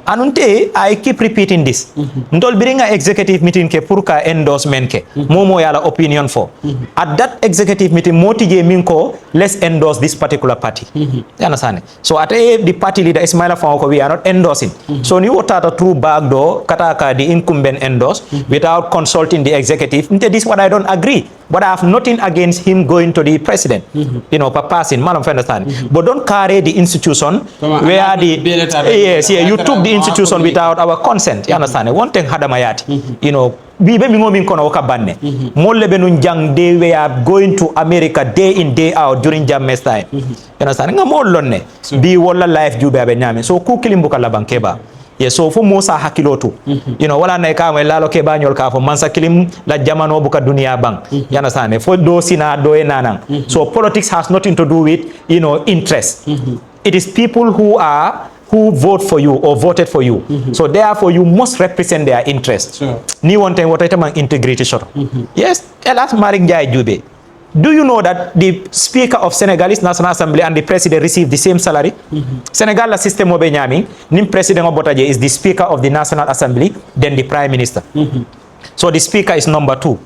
anunte I keep repeating this ndol biringa executive meeting ke purka endorsement ke momo yala opinion for at that executive meeting motije minko let's endorse this particular party. You understand? So at the party leader Ismaila Fanko we are not endorsing. So ni wotata through back door kataka the incumbent endorse without consulting the executive. This is what I don't agree. But I have nothing against him going to the president. Per passing, man, I understand. But don't carry the institution where you took the institution without our consent. You understand? One thing hadamayati. Bibe mingo min kono wakabanne. Molle benun jang they were going to America day in day out during Jammes time. You understand? Nga mollonne. Bi wala life jube abe nyame. So ku kilimbuka la bankeba. Yeah, so fo Musa hakilotu. You know, wala na ka mo lalo ke ba nyol ka fo mansa kilim la jamano buka dunia bang. You understand? For do sina do nanang. So politics has nothing to do with, you know, interest. It is people who vote for you or voted for you. So therefore you must represent their interest. Ni one time what I tell integrity short. Yes, elas maring jay jube. Do you know that the Speaker of Senegalese National Assembly and the President receive the same salary? Senegal la system obe nyami, nim President Obotaje is the Speaker of the National Assembly, then the Prime Minister. So the Speaker is number 2.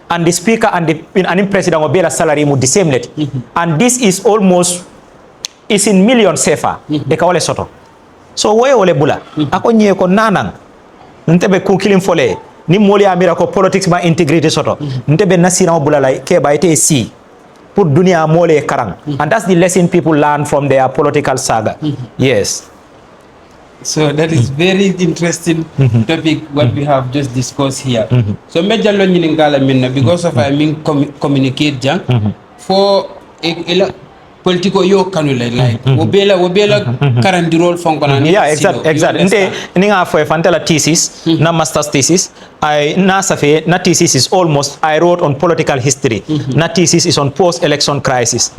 And the Speaker and the President Obela salary mu the same net. And this is almost, is in millions sefa. Deka wale soto. So woye ole bula. Ako nye ko nanang. Ntebe kukilim fole. Ni moli amira ko politics ma integrity soto. Ntebe nasira bula la Kebba ite si. Put dunia mole karang. And that's the lesson people learn from their political saga. Yes. So that is very interesting topic what we have just discussed here. So me jallo nyilingala minna because of I mean communicate jang for politiko yo kanule like wobela karandirol fonkona ni. Yeah, exactly. Nte ninga fo fantela thesis na master's thesis I na safe na thesis is almost I wrote on political history. Na thesis is on post election crisis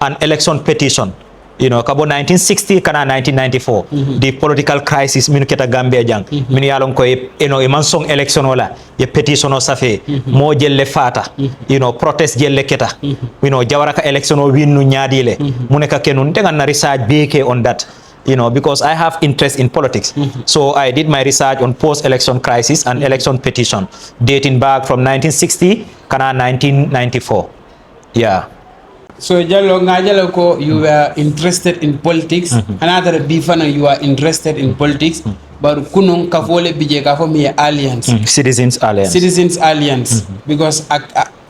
and election petition. You know, kabo 1960 kana 1994 the political crisis minu keta Gambia jang minu yalon ko you know e mansong election wala ye petition o safe mo jelle fata you know protest jelle keta you know jawaraka election o winnu nyaadile muneka kenun tegan na research beke on that, you know, because I have interest in politics. So I did my research on post-election crisis and election petition dating back from 1960 kana 1994. Yeah. So Jallow ngajalo ko you were interested in politics. Another bifana you are interested in politics. But kunong kafole bije kafo mi alliance. Citizens Alliance. Citizens Alliance. Because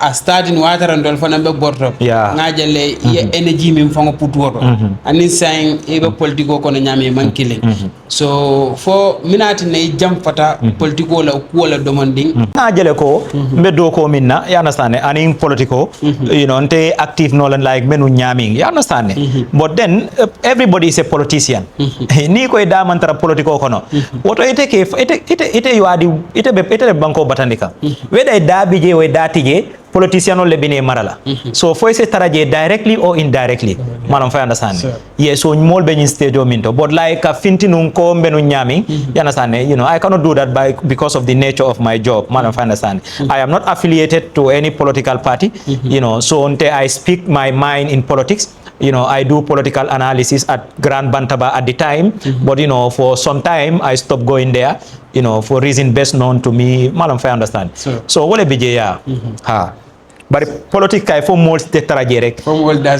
a starting water and dolphin be bordo. Yeah. Ngajale ye energy mi mfango putworo. And it's saying ebe politiko kono nyame man killing. So for minati ne jam fata politiko la kuola demanding. Ngajale ko mbedo ko minna, you understand? And in politico, you know, nte active no like menu nyaming, you understand? But then everybody is a politician. Ni ko da mantara politiko kono. What ite you are the ite banko batandika. Whether da bije we da tije politician o lebine marala. So for say taraje directly or indirectly. Manam fa understand. Yes, so mol benin stage minto. But like a fintinun ko mbenu nyami, you understand? You know, I cannot do that because of the nature of my job. Manam fa understand. I am not affiliated to any political party. You know, so until I speak my mind in politics. You know, I do political analysis at Grand Bantaba at the time, but you know, for some time I stopped going there, you know, for reason best known to me. Malam I understand. So what be yeah. But politics kai for more tetrajerek.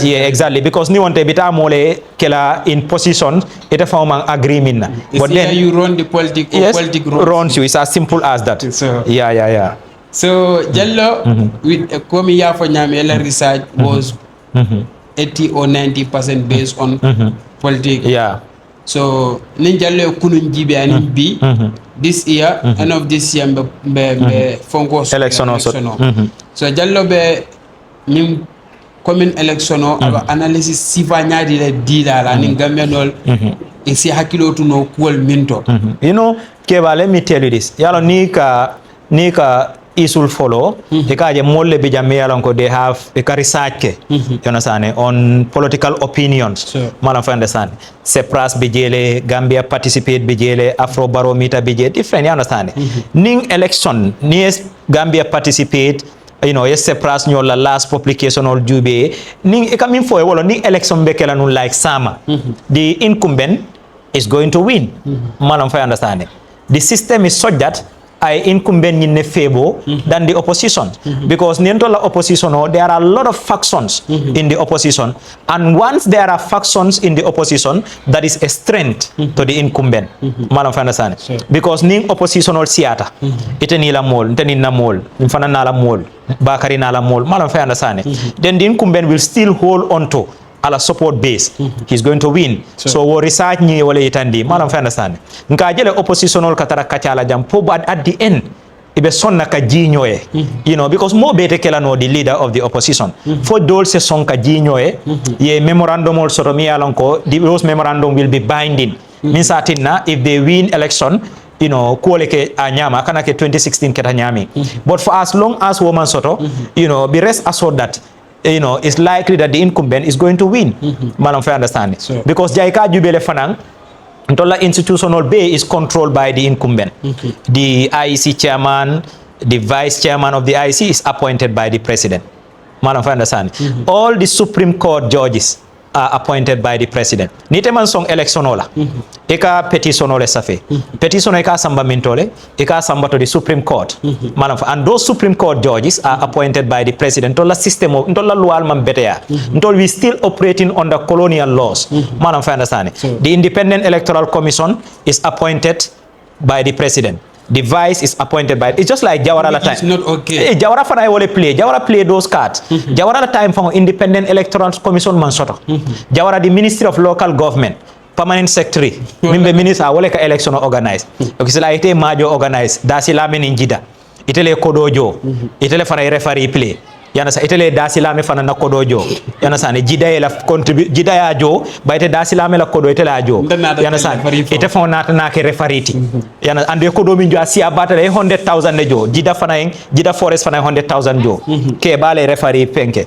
Yeah, exactly. Because ni wante bita mole kela in position ita form an agreement. But then you run the politics. Yes, runs you. It's as simple as that. So yeah. So Jallow with komi ya for nyame research was 80 or 90% based on politics. Yeah. So Jallow kunun jibe anin bi this year end of this year be fonko election also. So Jallow be nim commune election aba analysis sifa nyaadi le dila la ni gamenol e si hakilo to no kuol minto. You know, Kebba, let me tell you this. Yalo nika isul follow ekaje molle be jamme yalon ko they have a research you understand on political opinions. Madam for understand Sepras be jele Gambia participate be jele Afrobarometer be jele different, you understand ning election ni Gambia participate, you know, yes Sepras nyola last publication or jube ning e coming for wala ning election be kala nun like sama the incumbent is going to win. Madam for understand the system is such that I incumbent in favor than the opposition because nientola opposition there are a lot of factions in the opposition, and once there are factions in the opposition that is a strength to the incumbent. Madam understand because ning opposition or siata ite ni la mol ite na mol mfana na la mol bakari na la mol. Madam understand then the incumbent will still hold on to ala support base. He's going to win. So wo research ni wala itandi. Madam understand. Nka jele oppositional katara kachala jam po, but at the end ibe sonna ka jinyoe. You know, because mo bete kela no the leader of the opposition. For dol se son ka jinyoe ye memorandum also mi alonko those memorandum will be binding. Min satinna if they win election, you know, kuole ke anyama kana ke 2016 keta nyami. But for as long as woman soto, you know, be rest assured that you know it's likely that the incumbent is going to win. Madam, I understand. Sure. Because Jaika Jubele Fanang, Ntola institutional bay is controlled by the incumbent. The IEC chairman, the vice chairman of the IEC is appointed by the president. Madam, I understand. All the Supreme Court judges are appointed by the president. Niteman song election ola. Eka petition ole safe. Petition eka samba mintole. Eka samba to the Supreme Court. Madam, and those Supreme Court judges are appointed by the president. Ntola system of ntola lual man betea. Ntol we still operating under colonial laws. Madam, I understand. The Independent Electoral Commission is appointed by the president. The vice is appointed by, it's just like Jawara la time. It's not okay. Jawara fana wole play. Jawara play those cards. Jawara la time from Independent Electoral Commission mansoto. Jawara the Ministry of Local Government, permanent secretary. Mimbe minister wole ka election organize. Okay, so like ite majo organize. Dasi lame ninjida. Itele kodojo. Itele fana referee play. Yana sa itele dasila me fana na kodojo. Yana sa ne jida la contribute jida ya jo ba ite dasila me la kodo itele ajo. Yana sa ite fana na ke referee. Yana ande kodo min jo asia bata 100,000 ne jo. Jida fana ing jida forest fana 100,000 jo. Ke bale referee penke.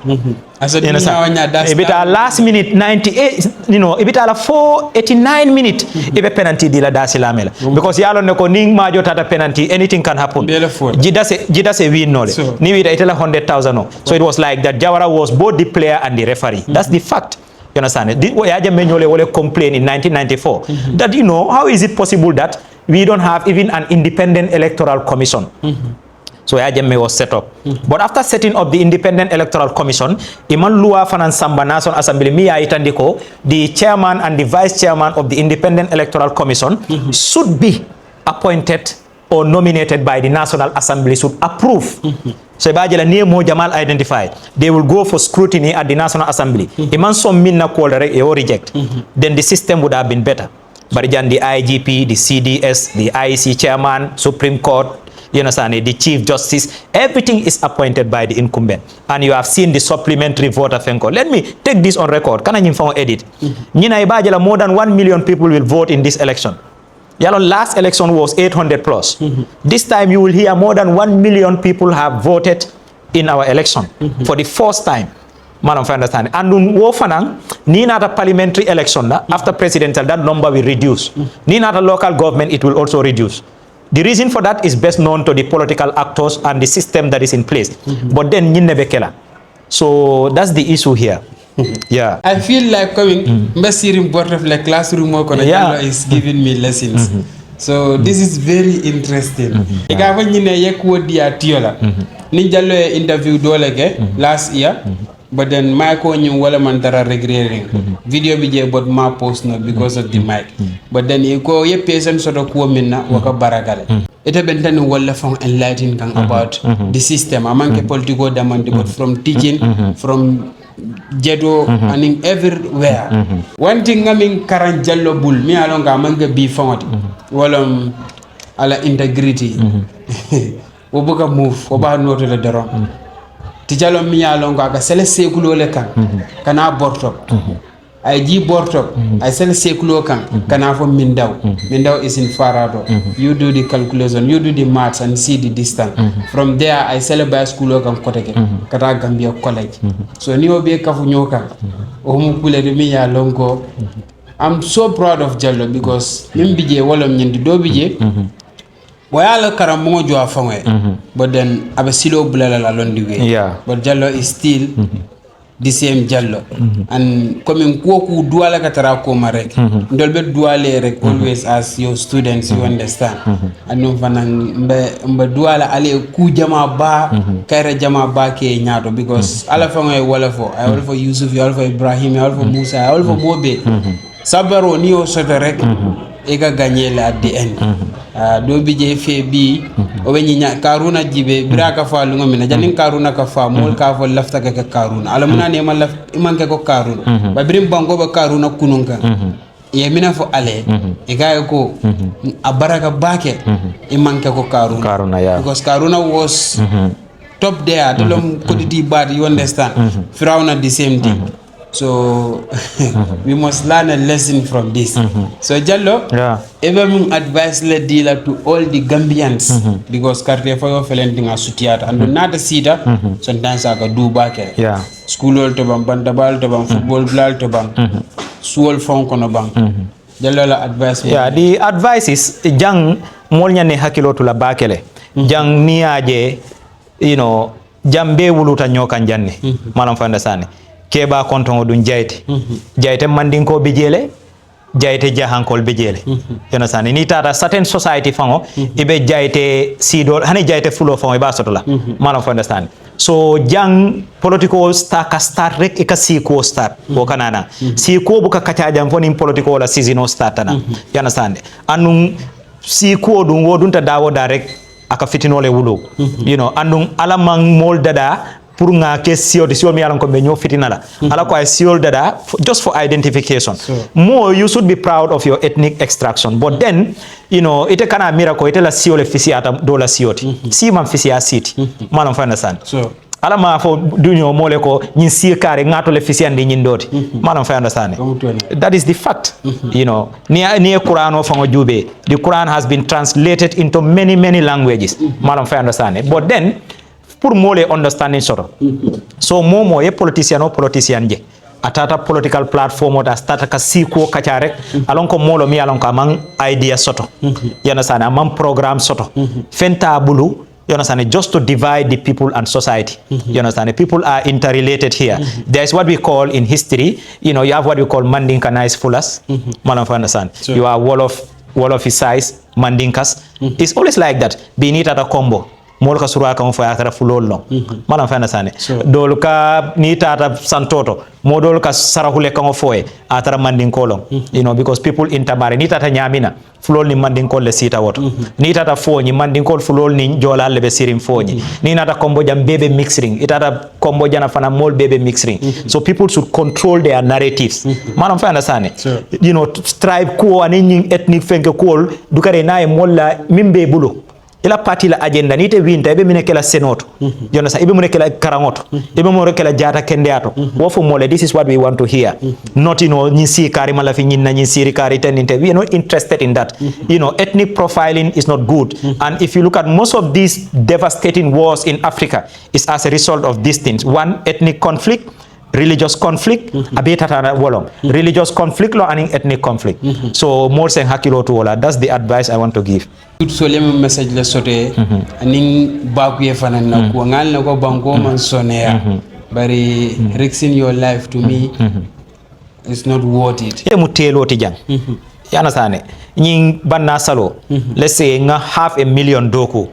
Ibita last minute 98, you know, ibita la 489 minute ibe penalty di la dasila me la. Because yalo ne ko ning majo tata penalty, anything can happen. Jida se win no le. Ni wita itela 100,000 no. So it was like that Jawara was both the player and the referee. That's the fact. You understand? Yaja Menyole wole complain in 1994 that, you know, how is it possible that we don't have even an independent electoral commission? So Yaja was set up. But after setting up the Independent Electoral Commission, Iman Lua Fanan Samba National Assembly, Mia Itandiko, the chairman and the vice chairman of the Independent Electoral Commission should be appointed or nominated by the National Assembly, should approve. So Bajela near Mo Jamal identified, they will go for scrutiny at the National Assembly. Iman some minna call or reject, then the system would have been better. But then the IGP, the CDS, the IEC chairman, Supreme Court, you understand, the Chief Justice, everything is appointed by the incumbent. And you have seen the supplementary voter fenko. Let me take this on record. Can I edit? Nina Ibajela, more than 1 million people will vote in this election. Yalo last election was 800 plus. This time you will hear more than 1 million people have voted in our election for the first time. Madam, I understand. And wofanang, ni nata parliamentary election after presidential, that number will reduce. Ni nata local government, it will also reduce. The reason for that is best known to the political actors and the system that is in place. But then nyinebekela. So that's the issue here. Yeah, I feel like coming Mbasirim board of like classroom work on Jallow is giving me lessons. So this is very interesting. Ika fa nyine yekwo dia tiola. Ni Jallow interview dole ke last year. But then mic on you wala man dara regretting. Video bija but ma post not because of the mic. But then you go ye patient sort of ko minna waka barakale. Ita bentani wala from enlighten kang about the system. Amanke political demand but from teaching from Jedo and everywhere. One thing I mean Karan Jallow bull me along amanga be found. Walam ala integrity. Obuka move, oba no to the drum. Tijalo mi along ga sele sekulo le kan kana bortop. I ji bortop. I sele sekulo kan kana for Mindaw. Mindaw is in Farado. You do the calculation, you do the maths and see the distance. From there I sele by school kan koteke. Kata Gambia College. So ni obi kafu nyoka. Omu kule de mi along go. I'm so proud of Jallow because mimbije wala mnyindi do bije. Wayala karamongo jwa fangwe. But then abasilo bulala la londi way. Yeah. But Jallow is still the same Jallow. And coming ku duala katara ko marek. Ndolbe duale rek always as your students you understand. And no fanang mbe duala ale ku jama ba kaira jama ba ke nyato because ala fangwe wala fo. I wala for Yusuf, I wala for Ibrahim, I wala for Musa, I wala for Mobe. Sabaro ni o soterek. Ega gagner at the end. Do bije fe bi o be nya karuna jibe braka fa lunga mina janin karuna ka fa mol ka fa lafta ka karuna ala muna ne man laf iman ka ko karuna ba birim bango ba karuna kununka ye mina fo ale e ga ko abaraka bake iman ka ko karuna yeah. Because karuna was top there the lom koditi bad you understand Firauna the same thing So we must learn a lesson from this. So Jallow, Yeah. even advice le dealer to all the Gambians because karte for your feeling as sutiata and not a sita sometimes I go do back. Yeah. School all to bang, bandabal to bang, football blal to bang, soul phone kono bang. Jallow la advice. Yeah, the advice is jang mol nyane hakilo tula bakele. Jang niaje, you know, jambe wuluta nyoka janne. Malam fanda sane. Keba kontongo dun Jaiteh. Jaiteh mandinko bijele, Jaiteh jahankol bijele. You understand? Ni tata certain society fango ibe Jaiteh sidol hani Jaiteh fulo fango iba sotola. Malam fanda sane. So jang political start rek ika siko start ko kanana. Siko buka kacaja foni political la season start na. You understand? Anung siko dun wodunta dawo direct aka fitinole wulo. You know, anung alamang mol dada pour nga ke siol mi yalan ko be ñoo fitinala ala ko ay siol dada just for identification. More you should be proud of your ethnic extraction, but then you know ite kana miracle ite la siol fisiata do la sioti si man fisia city malam fa understand. Ala ma fo dunyo mole ko ñin sirkare ngato le fisiande ñin doti malam fa understand. That is the fact. You know ni Quran o fango jube, the Quran has been translated into many languages malam fa understand, but then pour mole understanding soto. So momo ye politician je atata political platform ota stata ka siko kacharek alon ko molo mi alon ka man idea soto. You understand? Among program soto. Fenta bulu, you understand, just to divide the people and society. You understand? People are interrelated here. There is what we call in history, you know, you have what we call Mandinkanized fullers. Malam understand. You are wall of his size, Mandinkas. It's always like that. Being it at a combo. Mol ka surwa kan fa akara fulol long manam fa nasane dol ka ni tata santoto modol ka sarahule kan foye atara mandin kolong, you know, because people intermarry ni tata nyamina fulol ni mandin kol le sita woto ni tata foñi mandin kol fulol ni jola le be sirim foñi ni nata kombo jam bebe mixing itata kombo jana fana mol bebe mixing. So people should control their narratives manam fa nasane, you know, tribe ko ani ethnic fenke kol dukare nae molla mimbe bulu ila parti la agenda ni te winta ibe mine kela senoto yona sa ibe mine kela karangoto ibe mo kela jata kendeato wofo mole, this is what we want to hear, not, you know, nyisi kari mala fi nyinna nyisi kari teninte. We are not interested in that. You know, ethnic profiling is not good, and if you look at most of these devastating wars in Africa is as a result of these things. One, ethnic conflict, religious conflict, religious conflict law and ethnic conflict. So more saying hakilo to wala. That's the advice I want to give. So let me message la sote aning baku ye fana na ko ngal na ko banko man sonea bari risking your life to me is not worth it. Ye mutelo ti jang. Yana sane nying banna salo, let's say nga $500,000 doku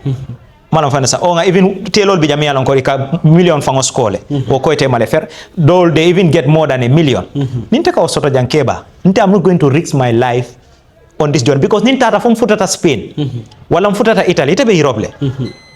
malam fana sa o nga even telol bi jami alon ko ka million fango skole o ko ite male fer dol they even get more than $1 million. Ninte ka soto jang Kebba ninte I'm not going to risk my life on this journey because nintata from futata Spain wala futata Italy ite be Europe le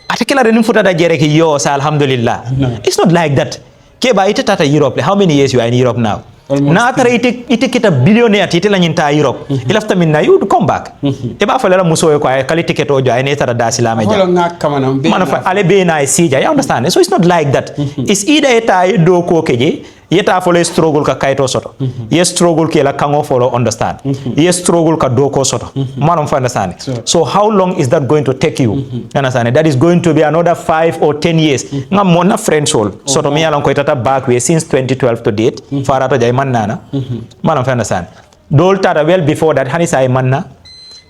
atakela renin futata jere ki yo sa alhamdulillah. It's not like that. Kebba ite tata Europe le. How many years you are in Europe now? Na atara ite kita billionaire ite la nyinta Europe ilafta minna you come back e ba fa la muso ko ay kali ticket o jo ay ne tara dasila me ja man fa ale be na sija. You understand? So it's not like that. It's either eta do ko keje yeta fole struggle ka kaito soto ye struggle ke la kango follow understand ye struggle ka doko soto manam fa understand. So how long is that going to take you? Understand? That is going to be another 5 or 10 years. Ngam mona friend soul soto mi yalan ko tata back we since 2012 to date farata jay man nana manam fa understand. Dol tata well before that hani say manna,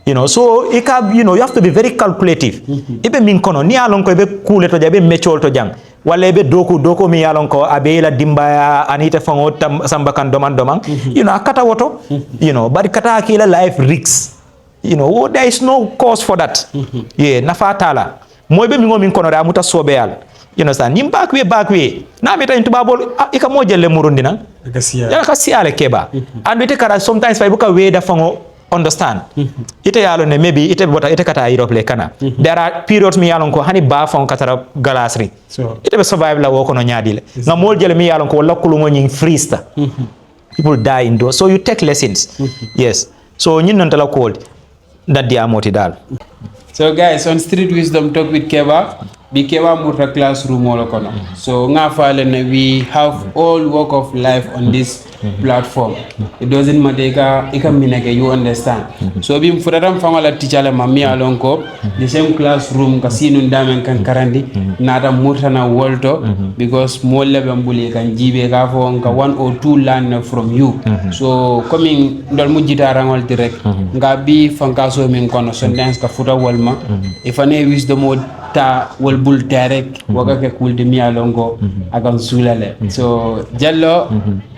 you know. So you know, you have to be very calculative. Ibe min kono ni yalan ko be kule to jabe mechol to jang wala be doko mi yalon ko abela dimbaya anita fango sambakan doman you know akata woto, you know, but kata akila life risks, you know, there is no cause for that. Yeah, nafatala moybe mi ngomin kono da muta sobeyal, you know, san nim back we na meta into babol ika mo jelle murundina ya kasiale Kebba and we take sometimes fa buka we da fango understand ite yalo ne maybe ite bota ite kata Europe le kana there are periods mi yalon ko hani ba fon katara galasri ite be survive la woko no nyaadile nga mol jele mi yalon ko wala kulungo nying freesta people die indoors. So you take lessons. Yes, so nyin non tala cold that dia moti dal. So guys, on Street Wisdom Talk with Kebba, be Kebba Murta classroom all kono. So nga fale na we have all walk of life on this platform. It doesn't matter ika minake, you understand. So bim furaram famala teacher le mami alonko the same classroom kasinu ndamen kan karandi nata Murta na wolto because molle bambuli kan jibe ka fo nka 1 or 2 learn from you. So coming ndol mujita rangol direct nga bi fankaso min kono sometimes ka futa walma if ane wisdom ta wal bul direct waga ke kulde mi alongo akan sulale. So Jallow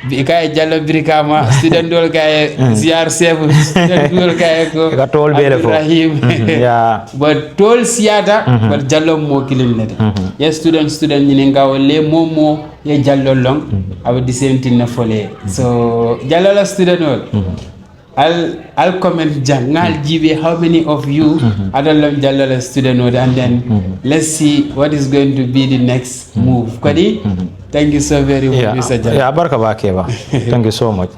kay Jallow Brikama student dol kay ziar seven student dol kay ko ka tol bele fo Ibrahim yeah but tol siata but Jallow mo kilim nete yes student ni nga wale momo ye Jallow long about the same thing na fole. So Jallow la student wol I'll comment jang ngal jibe how many of you adallam Jallow student node and then let's see what is going to be the next move. Kwadi thank you so very much Mr. Jallow. Yeah barka ba Kebba thank you so much.